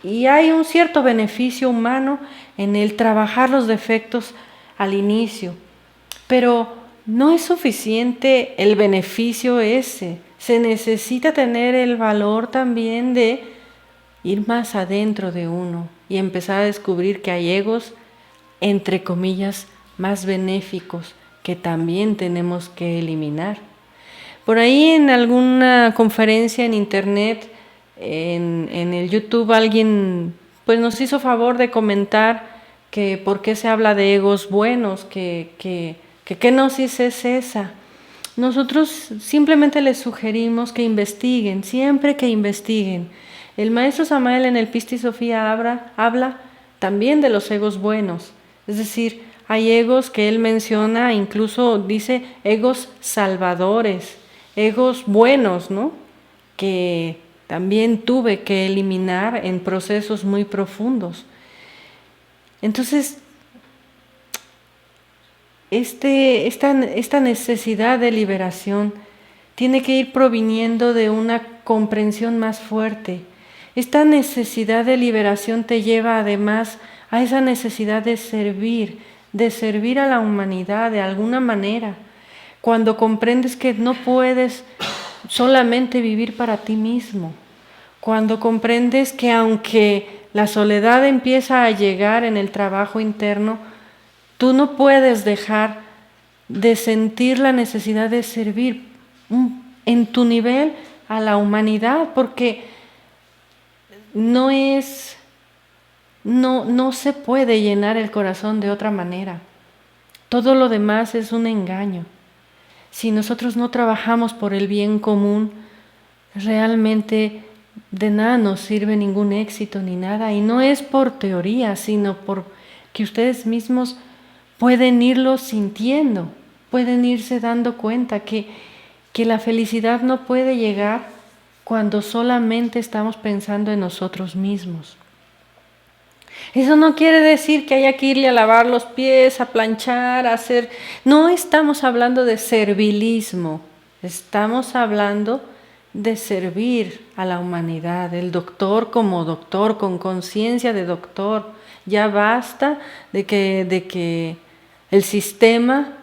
y hay un cierto beneficio humano en el trabajar los defectos al inicio. Pero no es suficiente el beneficio ese. Se necesita tener el valor también de ir más adentro de uno y empezar a descubrir que hay egos, entre comillas, más benéficos que también tenemos que eliminar. Por ahí en alguna conferencia en internet, en el YouTube, alguien pues nos hizo favor de comentar que por qué se habla de egos buenos, que qué gnosis es esa. Nosotros simplemente les sugerimos que investiguen, siempre que investiguen. El maestro Samael en el Pista y Sofía habla también de los egos buenos, es decir, hay egos que él menciona, incluso dice egos salvadores, egos buenos, ¿no? Que también tuve que eliminar en procesos muy profundos. Entonces, esta necesidad de liberación tiene que ir proviniendo de una comprensión más fuerte. Esta necesidad de liberación te lleva además a esa necesidad de servir a la humanidad de alguna manera. Cuando comprendes que no puedes solamente vivir para ti mismo, cuando comprendes que aunque la soledad empieza a llegar en el trabajo interno, tú no puedes dejar de sentir la necesidad de servir en tu nivel a la humanidad, porque no se puede llenar el corazón de otra manera. Todo lo demás es un engaño. Si nosotros no trabajamos por el bien común, realmente de nada nos sirve ningún éxito ni nada. Y no es por teoría, sino por que ustedes mismos pueden irlo sintiendo, pueden irse dando cuenta que la felicidad no puede llegar cuando solamente estamos pensando en nosotros mismos. Eso no quiere decir que haya que irle a lavar los pies, a planchar, a hacer... No estamos hablando de servilismo, estamos hablando de servir a la humanidad, el doctor como doctor, con conciencia de doctor. Ya basta de que el sistema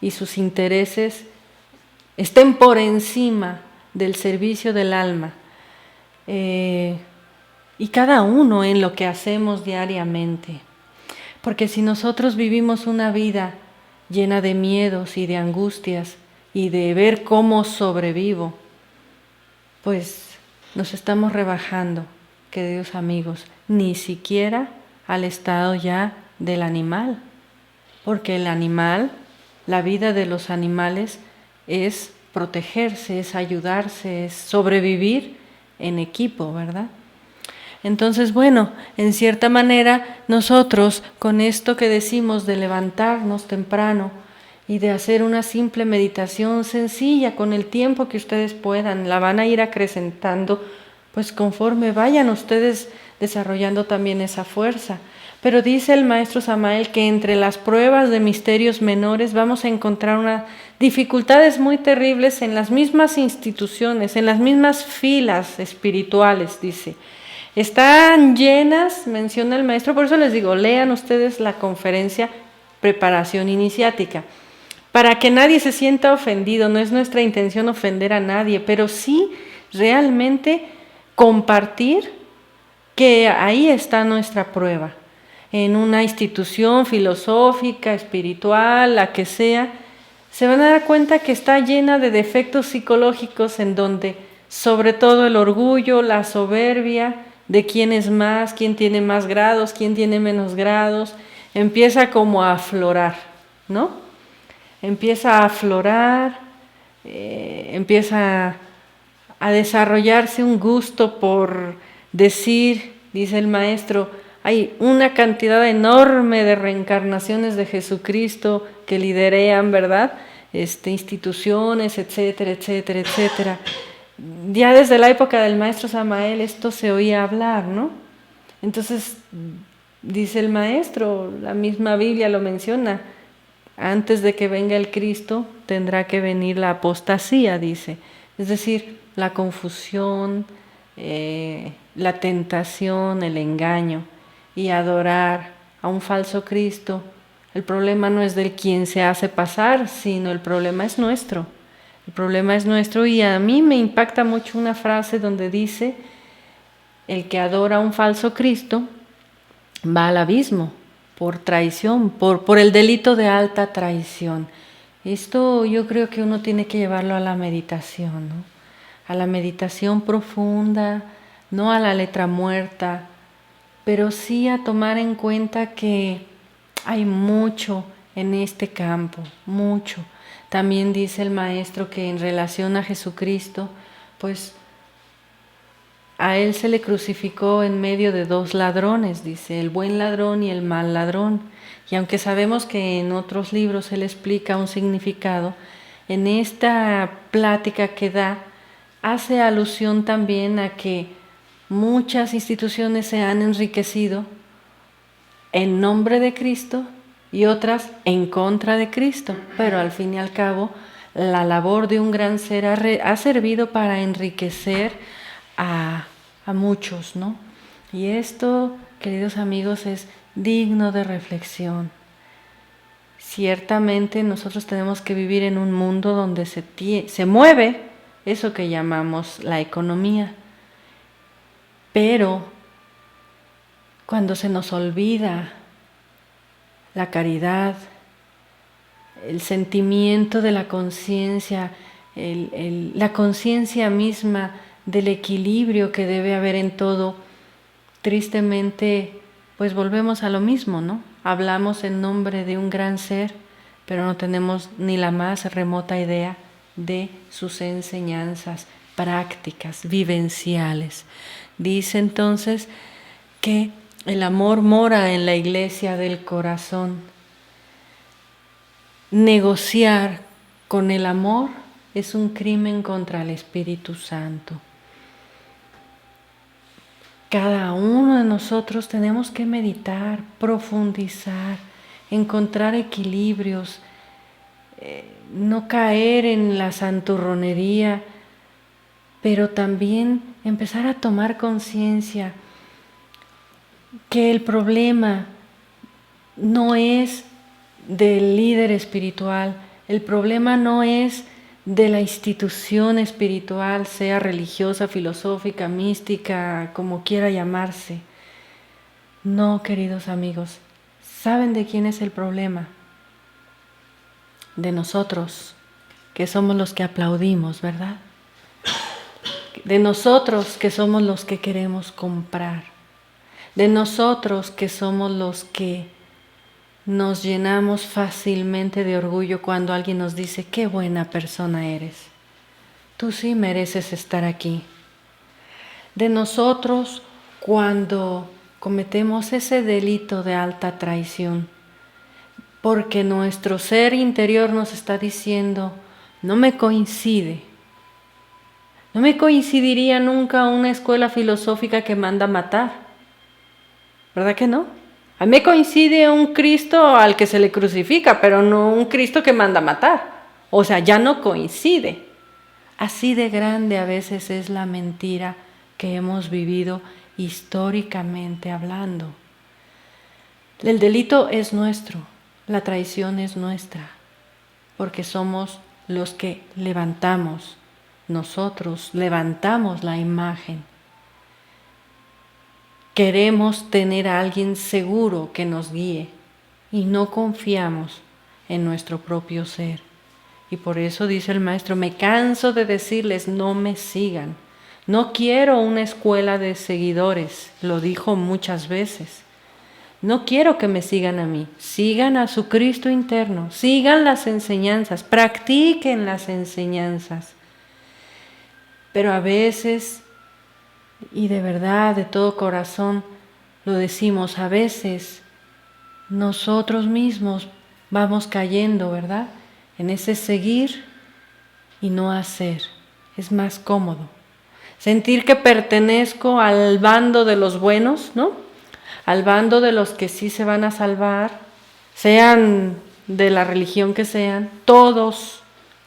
y sus intereses estén por encima del servicio del alma. Y cada uno en lo que hacemos diariamente. Porque si nosotros vivimos una vida llena de miedos y de angustias y de ver cómo sobrevivo, pues nos estamos rebajando, queridos amigos, ni siquiera al estado ya del animal. Porque el animal, la vida de los animales es protegerse, es ayudarse, es sobrevivir en equipo, ¿verdad? Entonces, bueno, en cierta manera nosotros con esto que decimos de levantarnos temprano y de hacer una simple meditación sencilla con el tiempo que ustedes puedan, la van a ir acrecentando, pues conforme vayan ustedes desarrollando también esa fuerza. Pero dice el maestro Samael que entre las pruebas de misterios menores vamos a encontrar unas dificultades muy terribles en las mismas instituciones, en las mismas filas espirituales, dice. Están llenas, menciona el maestro, por eso les digo, lean ustedes la conferencia Preparación Iniciática, para que nadie se sienta ofendido. No es nuestra intención ofender a nadie, pero sí realmente compartir que ahí está nuestra prueba. En una institución filosófica, espiritual, la que sea, se van a dar cuenta que está llena de defectos psicológicos en donde, sobre todo el orgullo, la soberbia, de quién es más, quién tiene más grados, quién tiene menos grados, empieza como a aflorar, ¿no? Empieza a aflorar, empieza a desarrollarse un gusto por decir, dice el maestro, hay una cantidad enorme de reencarnaciones de Jesucristo que liderean, ¿verdad? Instituciones, etcétera, etcétera, etcétera. Ya desde la época del maestro Samael esto se oía hablar, ¿no? Entonces, dice el maestro, la misma Biblia lo menciona, antes de que venga el Cristo tendrá que venir la apostasía, dice. Es decir, la confusión, la tentación, el engaño, y adorar a un falso Cristo. El problema no es del quien se hace pasar, sino el problema es nuestro. El problema es nuestro, y a mí me impacta mucho una frase donde dice, el que adora a un falso Cristo va al abismo por traición, por el delito de alta traición. Esto yo creo que uno tiene que llevarlo a la meditación, ¿no? A la meditación profunda, no a la letra muerta, pero sí a tomar en cuenta que hay mucho en este campo, mucho. También dice el maestro que en relación a Jesucristo, pues a él se le crucificó en medio de dos ladrones, dice, el buen ladrón y el mal ladrón. Y aunque sabemos que en otros libros él explica un significado, en esta plática que da, hace alusión también a que muchas instituciones se han enriquecido en nombre de Cristo y otras en contra de Cristo, pero al fin y al cabo la labor de un gran ser ha servido para enriquecer a muchos, ¿no? Y esto, queridos amigos, es digno de reflexión. Ciertamente nosotros tenemos que vivir en un mundo donde se mueve eso que llamamos la economía. Pero cuando se nos olvida la caridad, el sentimiento de la conciencia, la conciencia misma del equilibrio que debe haber en todo, tristemente pues volvemos a lo mismo, ¿no? Hablamos en nombre de un gran ser, pero no tenemos ni la más remota idea de sus enseñanzas prácticas, vivenciales. Dice entonces que el amor mora en la iglesia del corazón. Negociar con el amor es un crimen contra el Espíritu Santo. Cada uno de nosotros tenemos que meditar, profundizar, encontrar equilibrios, no caer en la santurronería, pero también empezar a tomar conciencia que el problema no es del líder espiritual, el problema no es de la institución espiritual, sea religiosa, filosófica, mística, como quiera llamarse. No, queridos amigos, ¿saben de quién es el problema? De nosotros, que somos los que aplaudimos, ¿verdad? De nosotros que somos los que queremos comprar, de nosotros que somos los que nos llenamos fácilmente de orgullo cuando alguien nos dice, qué buena persona eres, tú sí mereces estar aquí. De nosotros cuando cometemos ese delito de alta traición, porque nuestro ser interior nos está diciendo, no me coincide. No me coincidiría nunca una escuela filosófica que manda matar. ¿Verdad que no? A mí me coincide un Cristo al que se le crucifica, pero no un Cristo que manda a matar. O sea, ya no coincide. Así de grande a veces es la mentira que hemos vivido históricamente hablando. El delito es nuestro, la traición es nuestra, porque somos los que levantamos, nosotros levantamos la imagen. Queremos tener a alguien seguro que nos guíe y no confiamos en nuestro propio ser. Y por eso dice el maestro, me canso de decirles, no me sigan. No quiero una escuela de seguidores, lo dijo muchas veces. No quiero que me sigan a mí, sigan a su Cristo interno, sigan las enseñanzas, practiquen las enseñanzas. Pero a veces, y de verdad, de todo corazón, lo decimos, a veces nosotros mismos vamos cayendo, ¿verdad? En ese seguir y no hacer. Es más cómodo. Sentir que pertenezco al bando de los buenos, ¿no? Al bando de los que sí se van a salvar, sean de la religión que sean, todos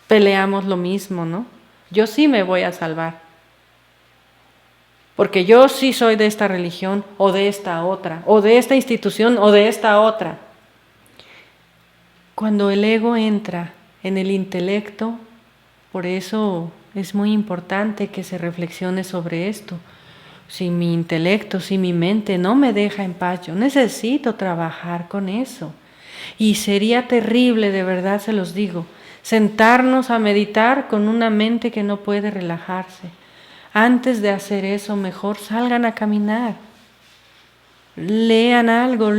peleamos lo mismo, ¿no? Yo sí me voy a salvar, porque yo sí soy de esta religión o de esta otra, o de esta institución o de esta otra. Cuando el ego entra en el intelecto, por eso es muy importante que se reflexione sobre esto. Si mi intelecto, si mi mente no me deja en paz, yo necesito trabajar con eso. Y sería terrible, de verdad se los digo, sentarnos a meditar con una mente que no puede relajarse. Antes de hacer eso, mejor salgan a caminar. Lean algo,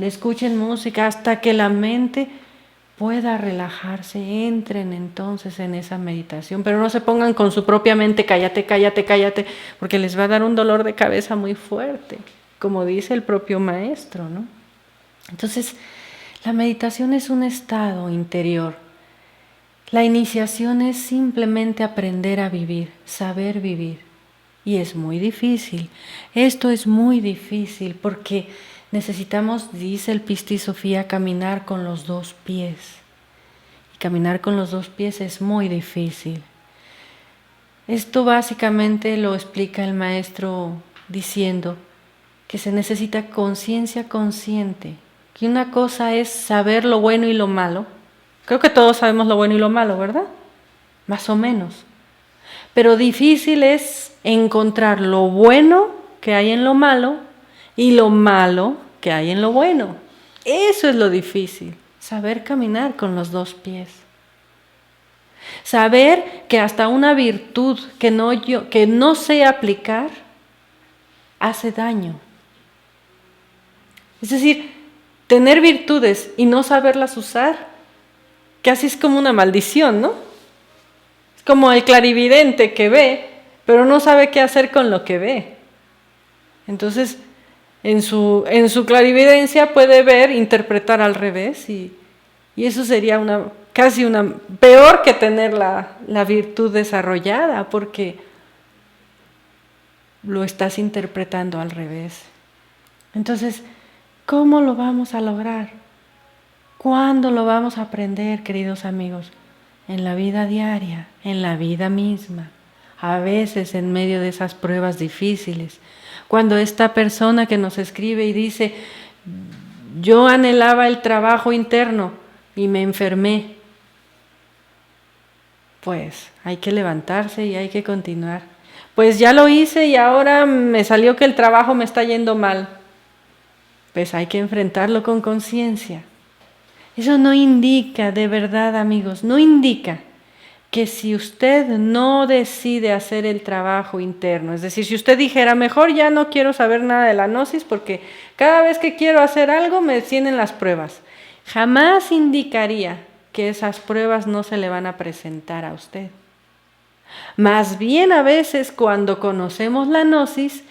escuchen música, hasta que la mente pueda relajarse, entren entonces en esa meditación, pero no se pongan con su propia mente, cállate, cállate, cállate, porque les va a dar un dolor de cabeza muy fuerte, como dice el propio maestro, ¿no? Entonces, la meditación es un estado interior. La iniciación es simplemente aprender a vivir, saber vivir, y es muy difícil. Esto es muy difícil porque necesitamos, dice el Pista y Sofía, caminar con los dos pies. Y caminar con los dos pies es muy difícil. Esto básicamente lo explica el maestro diciendo que se necesita conciencia consciente. Que una cosa es saber lo bueno y lo malo. Creo que todos sabemos lo bueno y lo malo, ¿verdad? Más o menos. Pero difícil es encontrar lo bueno que hay en lo malo y lo malo que hay en lo bueno. Eso es lo difícil, saber caminar con los dos pies. Saber que hasta una virtud que no sé aplicar hace daño. Es decir, tener virtudes y no saberlas usar, casi es como una maldición, ¿no? Es como el clarividente que ve, pero no sabe qué hacer con lo que ve. Entonces, en su clarividencia puede ver, interpretar al revés y eso sería casi una peor que tener la virtud desarrollada, porque lo estás interpretando al revés. Entonces, ¿cómo lo vamos a lograr? ¿Cuándo lo vamos a aprender, queridos amigos? En la vida diaria, en la vida misma, a veces en medio de esas pruebas difíciles. Cuando esta persona que nos escribe y dice, yo anhelaba el trabajo interno y me enfermé, pues hay que levantarse y hay que continuar. Pues ya lo hice y ahora me salió que el trabajo me está yendo mal. Pues hay que enfrentarlo con conciencia. Eso no indica, de verdad amigos, no indica que si usted no decide hacer el trabajo interno, es decir, si usted dijera, mejor ya no quiero saber nada de la gnosis porque cada vez que quiero hacer algo me tienen las pruebas, jamás indicaría que esas pruebas no se le van a presentar a usted. Más bien a veces cuando conocemos la gnosis,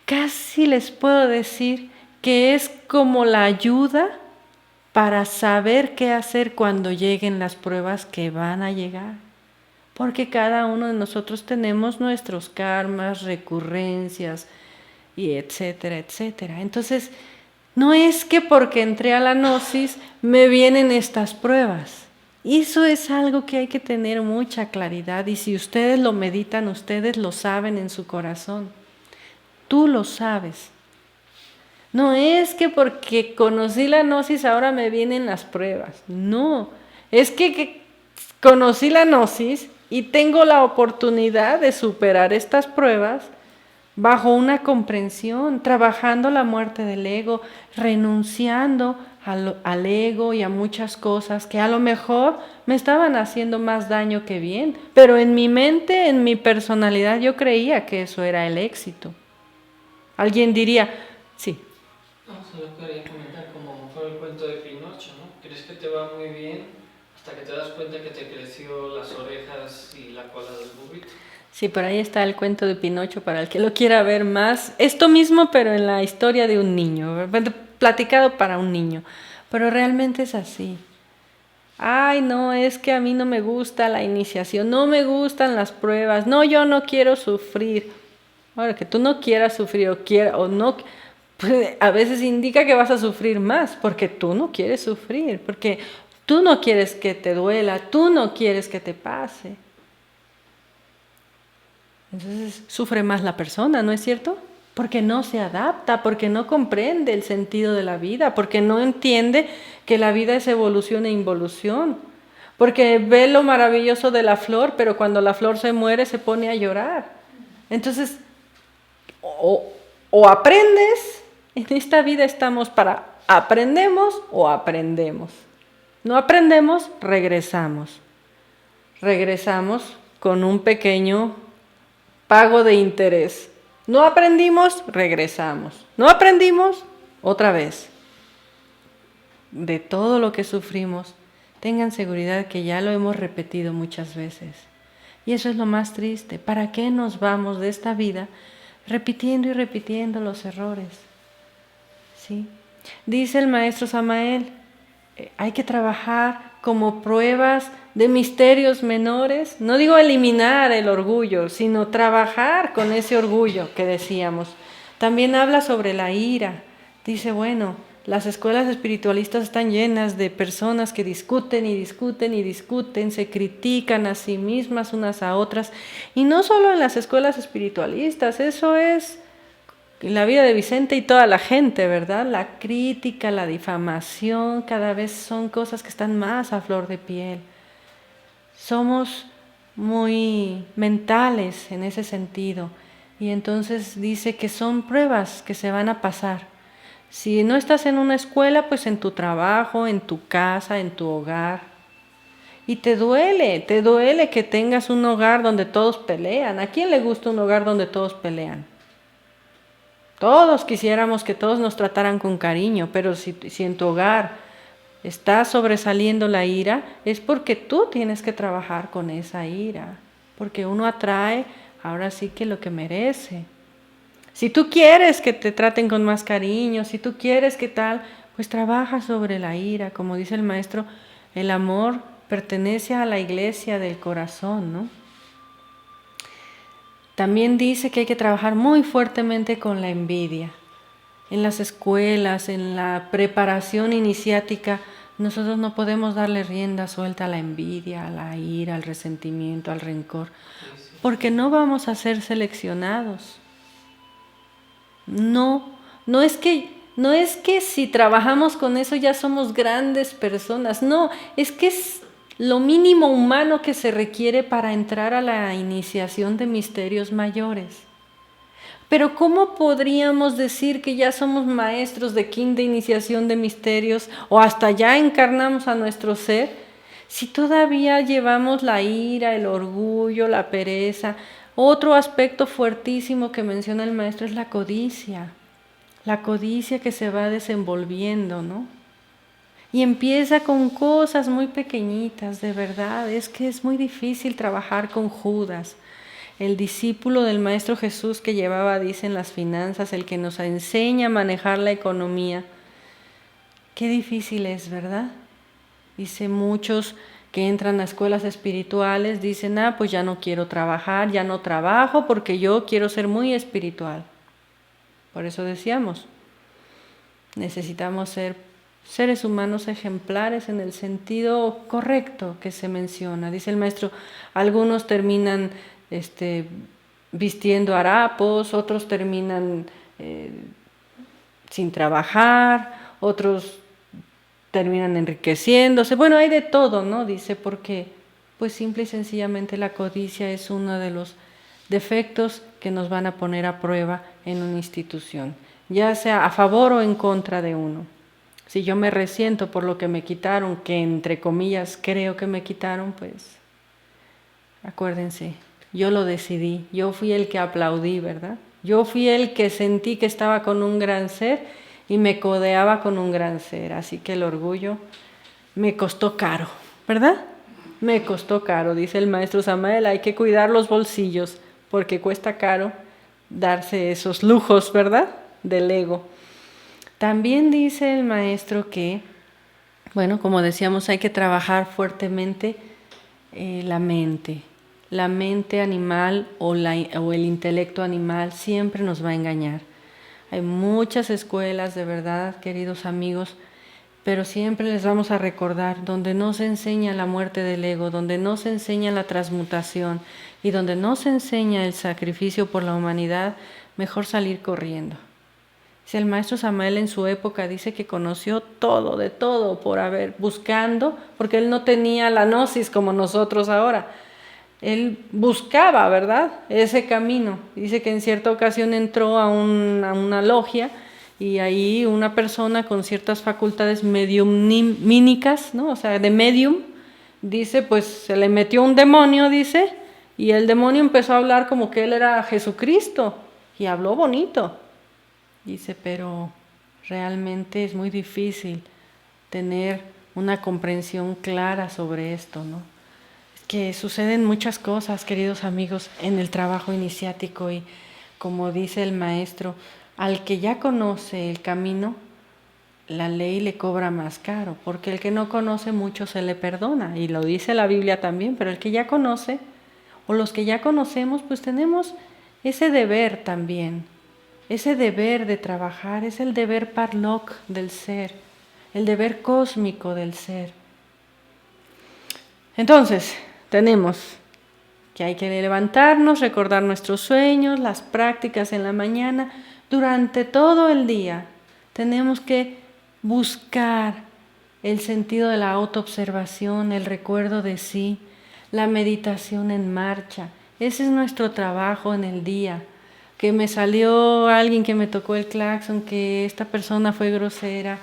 casi les puedo decir que es como la ayuda para saber qué hacer cuando lleguen las pruebas que van a llegar. Porque cada uno de nosotros tenemos nuestros karmas, recurrencias, y etcétera, etcétera. Entonces, No es que porque entré a la gnosis me vienen estas pruebas. Eso es algo que hay que tener mucha claridad, y si ustedes lo meditan, ustedes lo saben en su corazón. Tú lo sabes. No es que porque conocí la gnosis ahora me vienen las pruebas. No, es que conocí la gnosis y tengo la oportunidad de superar estas pruebas bajo una comprensión, trabajando la muerte del ego, renunciando al ego y a muchas cosas que a lo mejor me estaban haciendo más daño que bien, pero en mi mente, en mi personalidad, yo creía que eso era el éxito. Alguien diría, sí. No, solo quería comentar como fue el cuento de Pinocho, ¿no? Crees que te va muy bien hasta que te das cuenta que te creció las orejas y la cola del burrito. Sí, por ahí está el cuento de Pinocho para el que lo quiera ver más. Esto mismo, pero en la historia de un niño, platicado para un niño. Pero realmente es así. Ay, no, es que a mí no me gusta la iniciación, no me gustan las pruebas, no, yo no quiero sufrir. Ahora, que tú no quieras sufrir o no, pues a veces indica que vas a sufrir más, porque tú no quieres sufrir, porque tú no quieres que te duela, tú no quieres que te pase. Entonces sufre más la persona, ¿no es cierto? Porque no se adapta, porque no comprende el sentido de la vida, porque no entiende que la vida es evolución e involución, porque ve lo maravilloso de la flor, pero cuando la flor se muere se pone a llorar. Entonces, o aprendes, en esta vida estamos para aprendemos o aprendemos. No aprendemos, regresamos. Regresamos con un pequeño pago de interés. No aprendimos, regresamos. No aprendimos, otra vez. De todo lo que sufrimos, tengan seguridad que ya lo hemos repetido muchas veces. Y eso es lo más triste. ¿Para qué nos vamos de esta vida repitiendo y repitiendo los errores? ¿Sí? Dice el maestro Samael, hay que trabajar como pruebas de misterios menores. No digo eliminar el orgullo, sino trabajar con ese orgullo que decíamos. También habla sobre la ira. Dice, bueno, las escuelas espiritualistas están llenas de personas que discuten y discuten y discuten, se critican a sí mismas unas a otras. Y no solo en las escuelas espiritualistas, eso es la vida de Vicente y toda la gente, ¿verdad? La crítica, la difamación, cada vez son cosas que están más a flor de piel. Somos muy mentales en ese sentido, y entonces dice que son pruebas que se van a pasar. Si no estás en una escuela, pues en tu trabajo, en tu casa, en tu hogar. Y te duele que tengas un hogar donde todos pelean. ¿A quién le gusta un hogar donde todos pelean? Todos quisiéramos que todos nos trataran con cariño, pero si en tu hogar está sobresaliendo la ira, es porque tú tienes que trabajar con esa ira, porque uno atrae ahora sí que lo que merece. Si tú quieres que te traten con más cariño, si tú quieres que tal, pues trabaja sobre la ira. Como dice el maestro, el amor pertenece a la iglesia del corazón, ¿no? También dice que hay que trabajar muy fuertemente con la envidia. En las escuelas, en la preparación iniciática, nosotros no podemos darle rienda suelta a la envidia, a la ira, al resentimiento, al rencor, porque no vamos a ser seleccionados. No es que si trabajamos con eso ya somos grandes personas. No, es que es lo mínimo humano que se requiere para entrar a la iniciación de misterios mayores. Pero ¿cómo podríamos decir que ya somos maestros de quinta iniciación de misterios o hasta ya encarnamos a nuestro ser si todavía llevamos la ira, el orgullo, la pereza? Otro aspecto fuertísimo que menciona el maestro es la codicia que se va desenvolviendo, ¿no? Y empieza con cosas muy pequeñitas, de verdad, es que es muy difícil trabajar con Judas, el discípulo del Maestro Jesús que llevaba, dicen, las finanzas, el que nos enseña a manejar la economía. Qué difícil es, ¿verdad? Dice, muchos que entran a escuelas espirituales dicen, pues ya no quiero trabajar, ya no trabajo porque yo quiero ser muy espiritual. Por eso decíamos, Necesitamos ser seres humanos ejemplares en el sentido correcto que se menciona. Dice el maestro, algunos terminan vistiendo harapos, otros terminan sin trabajar, otros terminan enriqueciéndose. Bueno, hay de todo, ¿no? Dice, porque pues simple y sencillamente la codicia es uno de los defectos que nos van a poner a prueba en una institución, ya sea a favor o en contra de uno. Si yo me resiento por lo que me quitaron, que entre comillas creo que me quitaron, pues acuérdense, yo lo decidí, yo fui el que aplaudí, ¿verdad? Yo fui el que sentí que estaba con un gran ser y me codeaba con un gran ser, así que el orgullo me costó caro, ¿verdad? Me costó caro, dice el maestro Samael, hay que cuidar los bolsillos porque cuesta caro darse esos lujos, ¿verdad? Del ego. También dice el maestro que, bueno, como decíamos, hay que trabajar fuertemente la mente. La mente animal o el intelecto animal siempre nos va a engañar. Hay muchas escuelas, de verdad, queridos amigos, pero siempre les vamos a recordar donde no se enseña la muerte del ego, donde no se enseña la transmutación y donde no se enseña el sacrificio por la humanidad, mejor salir corriendo. Si el maestro Samael en su época dice que conoció todo, de todo, por haber buscando, porque él no tenía la gnosis como nosotros ahora. Él buscaba, ¿verdad?, ese camino. Dice que en cierta ocasión entró a una logia y ahí una persona con ciertas facultades mediumínicas, ¿no? O sea, de medium, dice, pues se le metió un demonio, dice, y el demonio empezó a hablar como que él era Jesucristo y habló bonito. Dice, pero realmente es muy difícil tener una comprensión clara sobre esto, ¿no? Es que suceden muchas cosas, queridos amigos, en el trabajo iniciático y como dice el maestro, al que ya conoce el camino, la ley le cobra más caro, porque el que no conoce mucho se le perdona, y lo dice la Biblia también, pero el que ya conoce, o los que ya conocemos, pues tenemos ese deber también. Ese deber de trabajar es el deber parlok del ser, el deber cósmico del ser. Entonces, tenemos que hay que levantarnos, recordar nuestros sueños, las prácticas en la mañana. Durante todo el día tenemos que buscar el sentido de la autoobservación, el recuerdo de sí, la meditación en marcha. Ese es nuestro trabajo en el día. Que me salió alguien que me tocó el claxon, que esta persona fue grosera,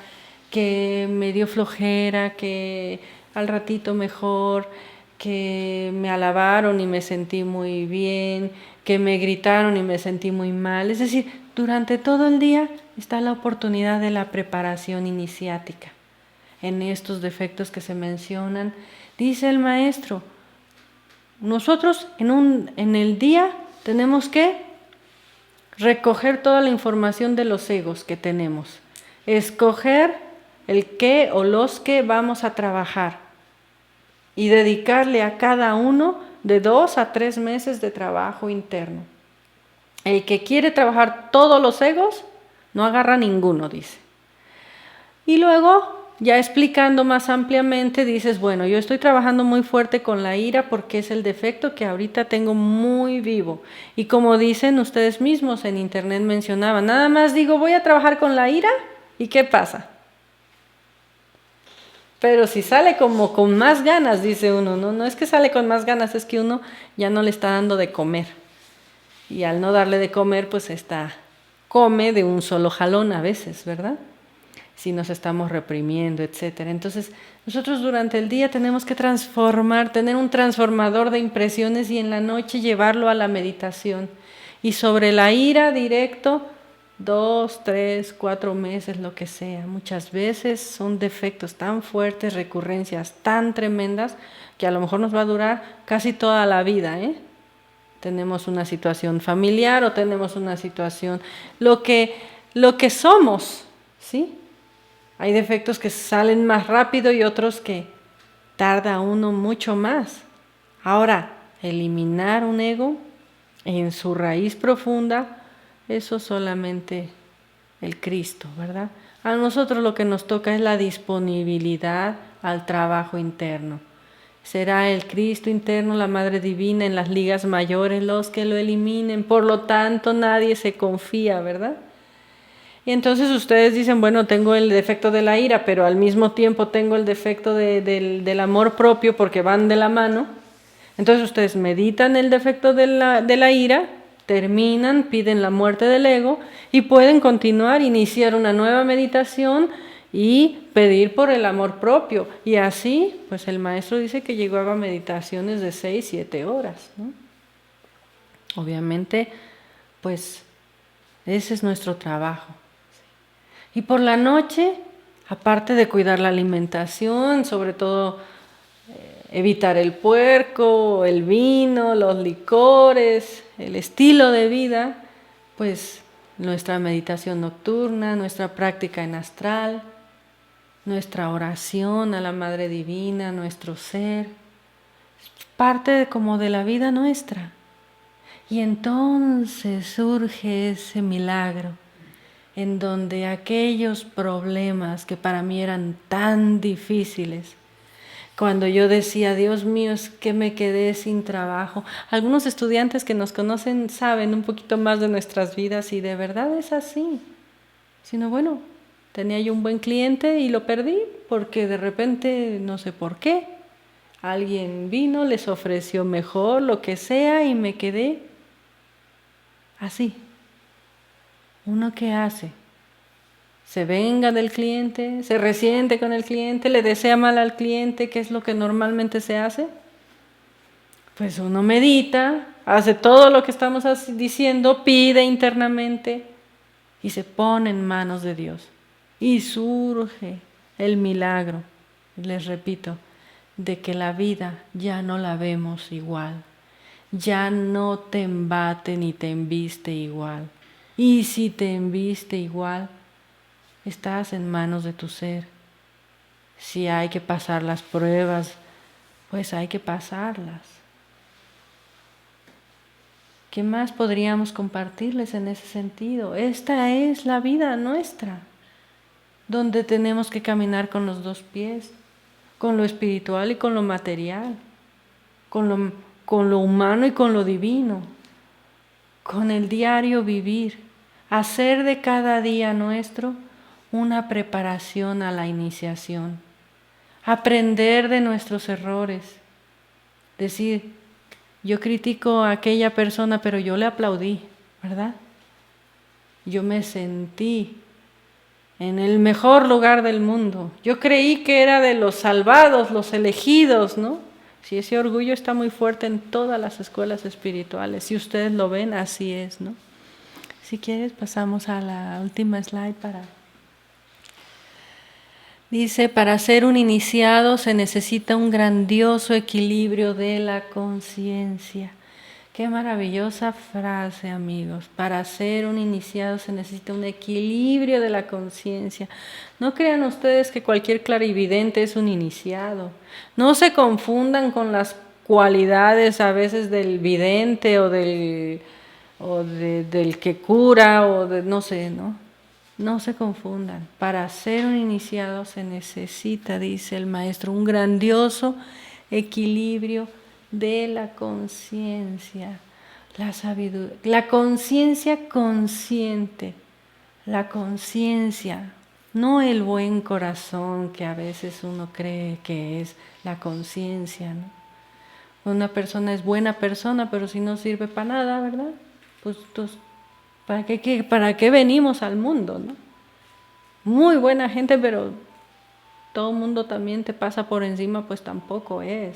que me dio flojera, que al ratito mejor, que me alabaron y me sentí muy bien, que me gritaron y me sentí muy mal. Es decir, durante todo el día está la oportunidad de la preparación iniciática. En estos defectos que se mencionan, dice el maestro, nosotros en el día tenemos que recoger toda la información de los egos que tenemos, escoger el qué o los que vamos a trabajar y dedicarle a cada uno de 2 a 3 meses de trabajo interno. El que quiere trabajar todos los egos, no agarra ninguno, dice. Y luego, ya explicando más ampliamente, dices, bueno, yo estoy trabajando muy fuerte con la ira porque es el defecto que ahorita tengo muy vivo. Y como dicen ustedes mismos en internet mencionaban, nada más digo, voy a trabajar con la ira, ¿y qué pasa? Pero si sale como con más ganas, dice uno, no es que sale con más ganas, es que uno ya no le está dando de comer. Y al no darle de comer, pues come de un solo jalón a veces, ¿verdad? Si nos estamos reprimiendo, etcétera. Entonces, nosotros durante el día tenemos que transformar, tener un transformador de impresiones y en la noche llevarlo a la meditación. Y sobre la ira directo, 2, 3, 4 meses, lo que sea. Muchas veces son defectos tan fuertes, recurrencias tan tremendas, que a lo mejor nos va a durar casi toda la vida, ¿eh? Tenemos una situación familiar o tenemos una situación, lo que somos, ¿sí? Hay defectos que salen más rápido y otros que tarda uno mucho más. Ahora, eliminar un ego en su raíz profunda, eso solamente el Cristo, ¿verdad? A nosotros lo que nos toca es la disponibilidad al trabajo interno. Será el Cristo interno, la Madre Divina en las ligas mayores los que lo eliminen. Por lo tanto, nadie se confía, ¿verdad? Y entonces ustedes dicen, bueno, tengo el defecto de la ira, pero al mismo tiempo tengo el defecto del amor propio porque van de la mano. Entonces ustedes meditan el defecto de la ira, terminan, piden la muerte del ego y pueden continuar, iniciar una nueva meditación y pedir por el amor propio. Y así, pues el maestro dice que llegó a meditaciones de 6, 7 horas, ¿no? Obviamente, pues ese es nuestro trabajo. Y por la noche, aparte de cuidar la alimentación, sobre todo evitar el puerco, el vino, los licores, el estilo de vida, pues nuestra meditación nocturna, nuestra práctica en astral, nuestra oración a la Madre Divina, nuestro ser, parte como de la vida nuestra. Y entonces surge ese milagro en donde aquellos problemas que para mí eran tan difíciles, cuando yo decía, Dios mío, es que me quedé sin trabajo. Algunos estudiantes que nos conocen saben un poquito más de nuestras vidas y de verdad es así. Sino bueno, tenía yo un buen cliente y lo perdí porque de repente, no sé por qué, alguien vino, les ofreció mejor, lo que sea, y me quedé así. ¿Uno qué hace? Se venga del cliente, se resiente con el cliente, le desea mal al cliente, ¿qué es lo que normalmente se hace? Pues uno medita, hace todo lo que estamos diciendo, pide internamente y se pone en manos de Dios. Y surge el milagro, les repito, de que la vida ya no la vemos igual, ya no te embate ni te embiste igual. Y si te embiste igual, estás en manos de tu ser. Si hay que pasar las pruebas, pues hay que pasarlas. ¿Qué más podríamos compartirles en ese sentido? Esta es la vida nuestra, donde tenemos que caminar con los dos pies, con lo espiritual y con lo material, con lo humano y con lo divino, con el diario vivir, hacer de cada día nuestro una preparación a la iniciación, aprender de nuestros errores, decir, yo critico a aquella persona, pero yo le aplaudí, ¿verdad? Yo me sentí en el mejor lugar del mundo. Yo creí que era de los salvados, los elegidos, ¿no? Si ese orgullo está muy fuerte en todas las escuelas espirituales, si ustedes lo ven, así es, ¿no? Si quieres, pasamos a la última slide para... Dice, para ser un iniciado se necesita un grandioso equilibrio de la conciencia. Qué maravillosa frase, amigos. Para ser un iniciado se necesita un equilibrio de la conciencia. No crean ustedes que cualquier clarividente es un iniciado. No se confundan con las cualidades a veces del vidente o del que cura o de no sé, ¿no? No se confundan. Para ser un iniciado se necesita, dice el maestro, un grandioso equilibrio de la conciencia, la sabiduría, la conciencia consciente, la conciencia, no el buen corazón que a veces uno cree que es la conciencia, ¿no? Una persona es buena persona, pero si no sirve para nada, ¿verdad? Pues ¿para qué venimos al mundo, no? Muy buena gente, pero todo el mundo también te pasa por encima, pues tampoco es.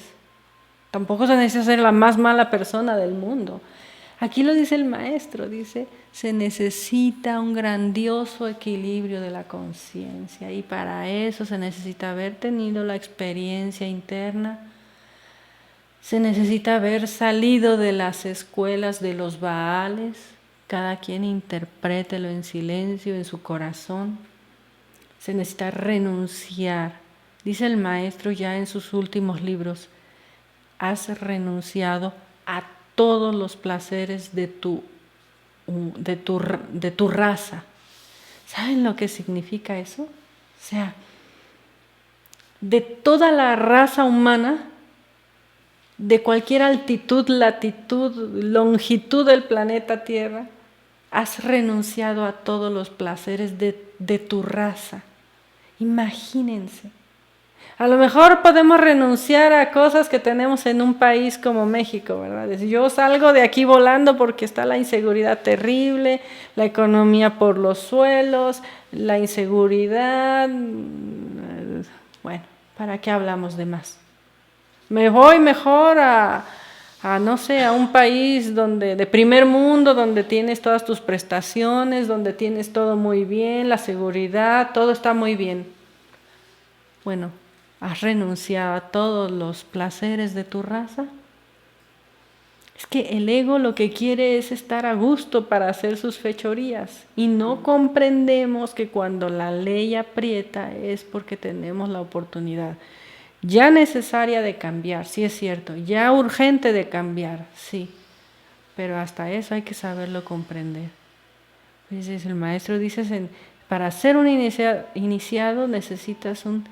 Tampoco se necesita ser la más mala persona del mundo. Aquí lo dice el maestro, dice, se necesita un grandioso equilibrio de la conciencia y para eso se necesita haber tenido la experiencia interna, se necesita haber salido de las escuelas de los Baales, cada quien interprételo en silencio, en su corazón. Se necesita renunciar. Dice el maestro ya en sus últimos libros, has renunciado a todos los placeres de tu raza. ¿Saben lo que significa eso? O sea, de toda la raza humana, de cualquier altitud, latitud, longitud del planeta Tierra, has renunciado a todos los placeres de tu raza. Imagínense. A lo mejor podemos renunciar a cosas que tenemos en un país como México, ¿verdad? Yo salgo de aquí volando porque está la inseguridad terrible, la economía por los suelos, la inseguridad. Bueno, ¿para qué hablamos de más? Me voy mejor no sé, a un país de primer mundo, donde tienes todas tus prestaciones, donde tienes todo muy bien, la seguridad, todo está muy bien. Bueno, ¿has renunciado a todos los placeres de tu raza? Es que el ego lo que quiere es estar a gusto para hacer sus fechorías y no comprendemos que cuando la ley aprieta es porque tenemos la oportunidad ya necesaria de cambiar, sí es cierto, ya urgente de cambiar, sí, pero hasta eso hay que saberlo comprender. Entonces el maestro dice, para ser un iniciado necesitas un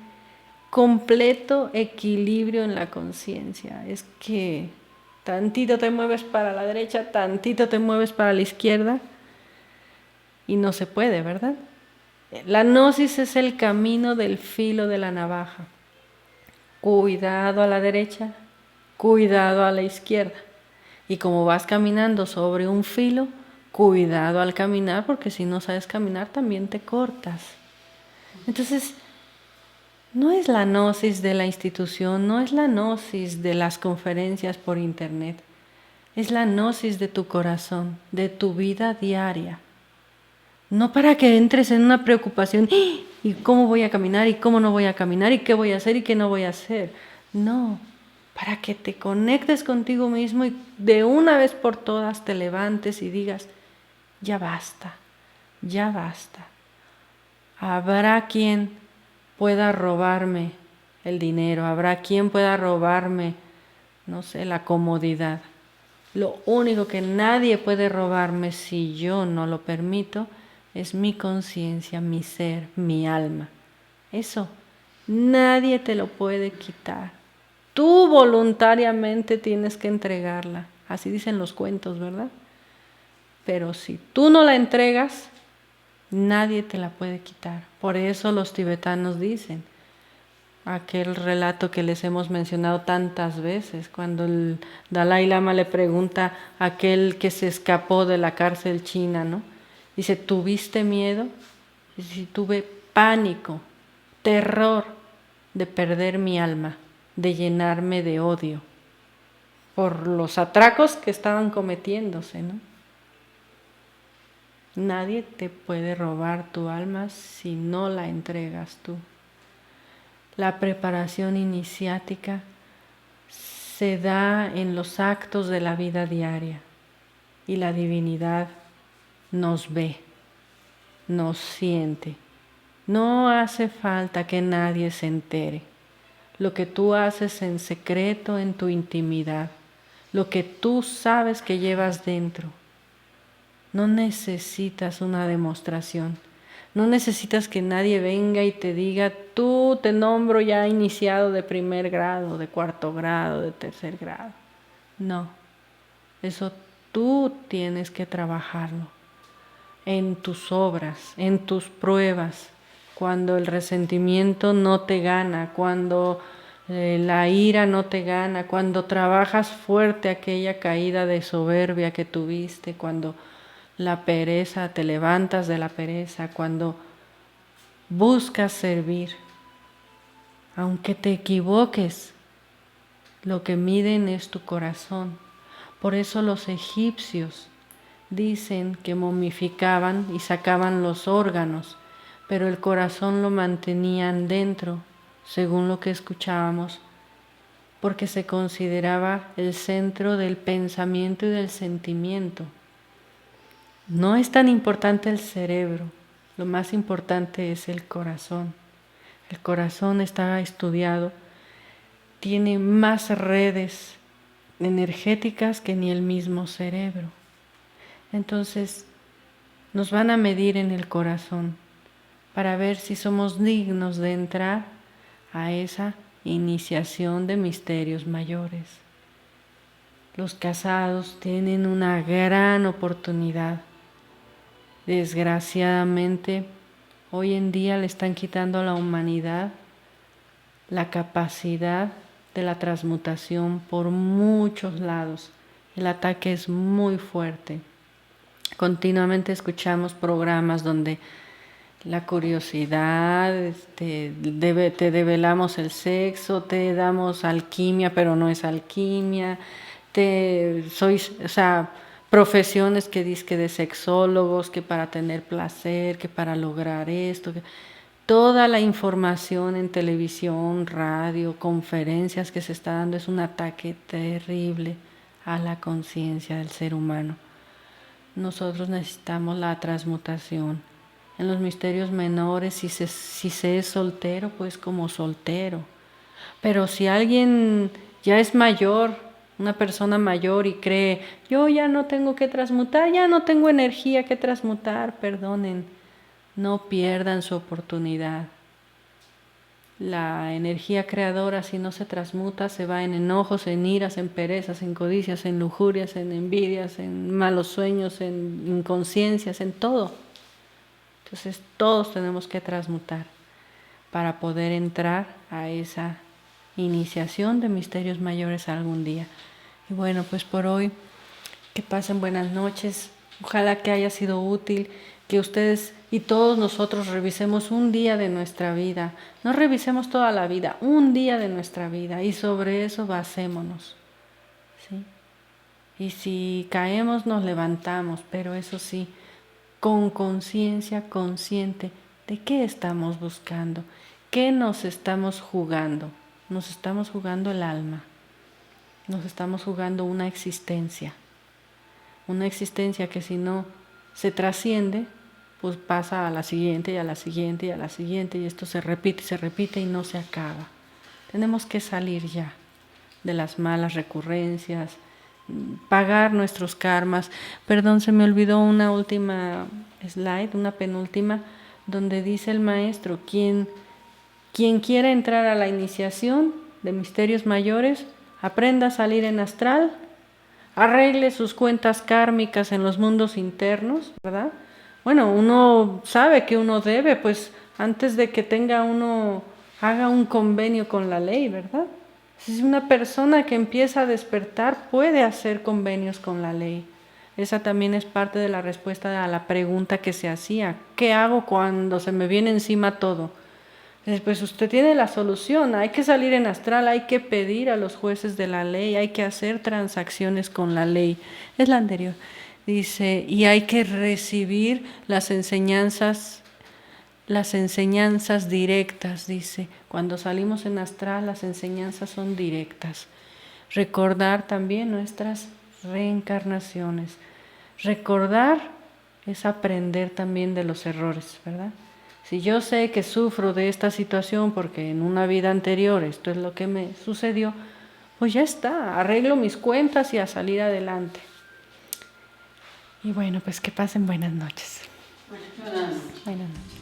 completo equilibrio en la conciencia. Es que tantito te mueves para la derecha, tantito te mueves para la izquierda y no se puede, ¿verdad? La gnosis es el camino del filo de la navaja. Cuidado a la derecha, cuidado a la izquierda. Y como vas caminando sobre un filo, cuidado al caminar, porque si no sabes caminar también te cortas. Entonces, no es la gnosis de la institución, no es la gnosis de las conferencias por internet, es la gnosis de tu corazón, de tu vida diaria. No para que entres en una preocupación, ¿y cómo voy a caminar? ¿Y cómo no voy a caminar? ¿Y qué voy a hacer? ¿Y qué no voy a hacer? No, para que te conectes contigo mismo y de una vez por todas te levantes y digas, ya basta, ya basta. Habrá quien pueda robarme el dinero, habrá quien pueda robarme, no sé, la comodidad. Lo único que nadie puede robarme si yo no lo permito es mi conciencia, mi ser, mi alma. Eso nadie te lo puede quitar. Tú voluntariamente tienes que entregarla. Así dicen los cuentos, ¿verdad? Pero si tú no la entregas, nadie te la puede quitar. Por eso los tibetanos dicen, aquel relato que les hemos mencionado tantas veces, cuando el Dalai Lama le pregunta a aquel que se escapó de la cárcel china, ¿no? Dice, ¿tuviste miedo? Dice, tuve pánico, terror de perder mi alma, de llenarme de odio por los atracos que estaban cometiéndose, ¿no? Nadie te puede robar tu alma si no la entregas tú. La preparación iniciática se da en los actos de la vida diaria y la divinidad nos ve, nos siente. No hace falta que nadie se entere. Lo que tú haces en secreto, en tu intimidad, lo que tú sabes que llevas dentro. No necesitas una demostración. No necesitas que nadie venga y te diga, tú te nombro ya iniciado de primer grado, de cuarto grado, de tercer grado. No, eso tú tienes que trabajarlo en tus obras, en tus pruebas, cuando el resentimiento no te gana, cuando la ira no te gana, cuando trabajas fuerte aquella caída de soberbia que tuviste, cuando la pereza, te levantas de la pereza, cuando buscas servir, aunque te equivoques, lo que miden es tu corazón. Por eso los egipcios dicen que momificaban y sacaban los órganos, pero el corazón lo mantenían dentro, según lo que escuchábamos, porque se consideraba el centro del pensamiento y del sentimiento. No es tan importante el cerebro, lo más importante es el corazón. El corazón está estudiado, tiene más redes energéticas que ni el mismo cerebro. Entonces, nos van a medir en el corazón. para ver si somos dignos de entrar a esa iniciación de misterios mayores. Los casados tienen una gran oportunidad. Desgraciadamente, hoy en día le están quitando a la humanidad la capacidad de la transmutación por muchos lados. El ataque es muy fuerte. Continuamente escuchamos programas donde la curiosidad, te develamos el sexo, te damos alquimia, pero no es alquimia, profesiones que dizque de sexólogos, que para tener placer, que para lograr esto, toda la información en televisión, radio, conferencias que se está dando es un ataque terrible a la conciencia del ser humano. Nosotros necesitamos la transmutación. En los misterios menores, si se es soltero, pues como soltero. Pero si alguien ya es mayor, una persona mayor y cree, yo ya no tengo que transmutar, ya no tengo energía que transmutar, perdonen, no pierdan su oportunidad. La energía creadora, si no se transmuta, se va en enojos, en iras, en perezas, en codicias, en lujurias, en envidias, en malos sueños, en inconsciencias, en todo. Entonces todos tenemos que transmutar para poder entrar a esa iniciación de misterios mayores algún día. Y bueno, pues por hoy, que pasen buenas noches. Ojalá que haya sido útil, que ustedes y todos nosotros revisemos un día de nuestra vida. No revisemos toda la vida, un día de nuestra vida, y sobre eso basémonos, ¿sí? Y si caemos, nos levantamos, pero eso sí, con conciencia consciente de qué estamos buscando, qué nos estamos jugando. Nos estamos jugando el alma, nos estamos jugando una existencia que si no se trasciende, pues pasa a la siguiente y a la siguiente y a la siguiente, y esto se repite y no se acaba. Tenemos que salir ya de las malas recurrencias, pagar nuestros karmas. Perdón, se me olvidó una última slide, una penúltima, donde dice el maestro, quien quiera entrar a la iniciación de misterios mayores, aprenda a salir en astral, arregle sus cuentas kármicas en los mundos internos, ¿verdad? Bueno, uno sabe que uno debe, pues antes de que haga un convenio con la ley, ¿verdad? Si una persona que empieza a despertar puede hacer convenios con la ley. Esa también es parte de la respuesta a la pregunta que se hacía. ¿Qué hago cuando se me viene encima todo? Pues usted tiene la solución, hay que salir en astral, hay que pedir a los jueces de la ley, hay que hacer transacciones con la ley. Es la anterior. Dice, y hay que recibir las enseñanzas directas, dice. Cuando salimos en astral, las enseñanzas son directas. Recordar también nuestras reencarnaciones. Recordar es aprender también de los errores, ¿verdad? Si yo sé que sufro de esta situación porque en una vida anterior esto es lo que me sucedió, pues ya está, arreglo mis cuentas y a salir adelante. Y bueno, pues que pasen buenas noches. Buenas noches. Buenas noches.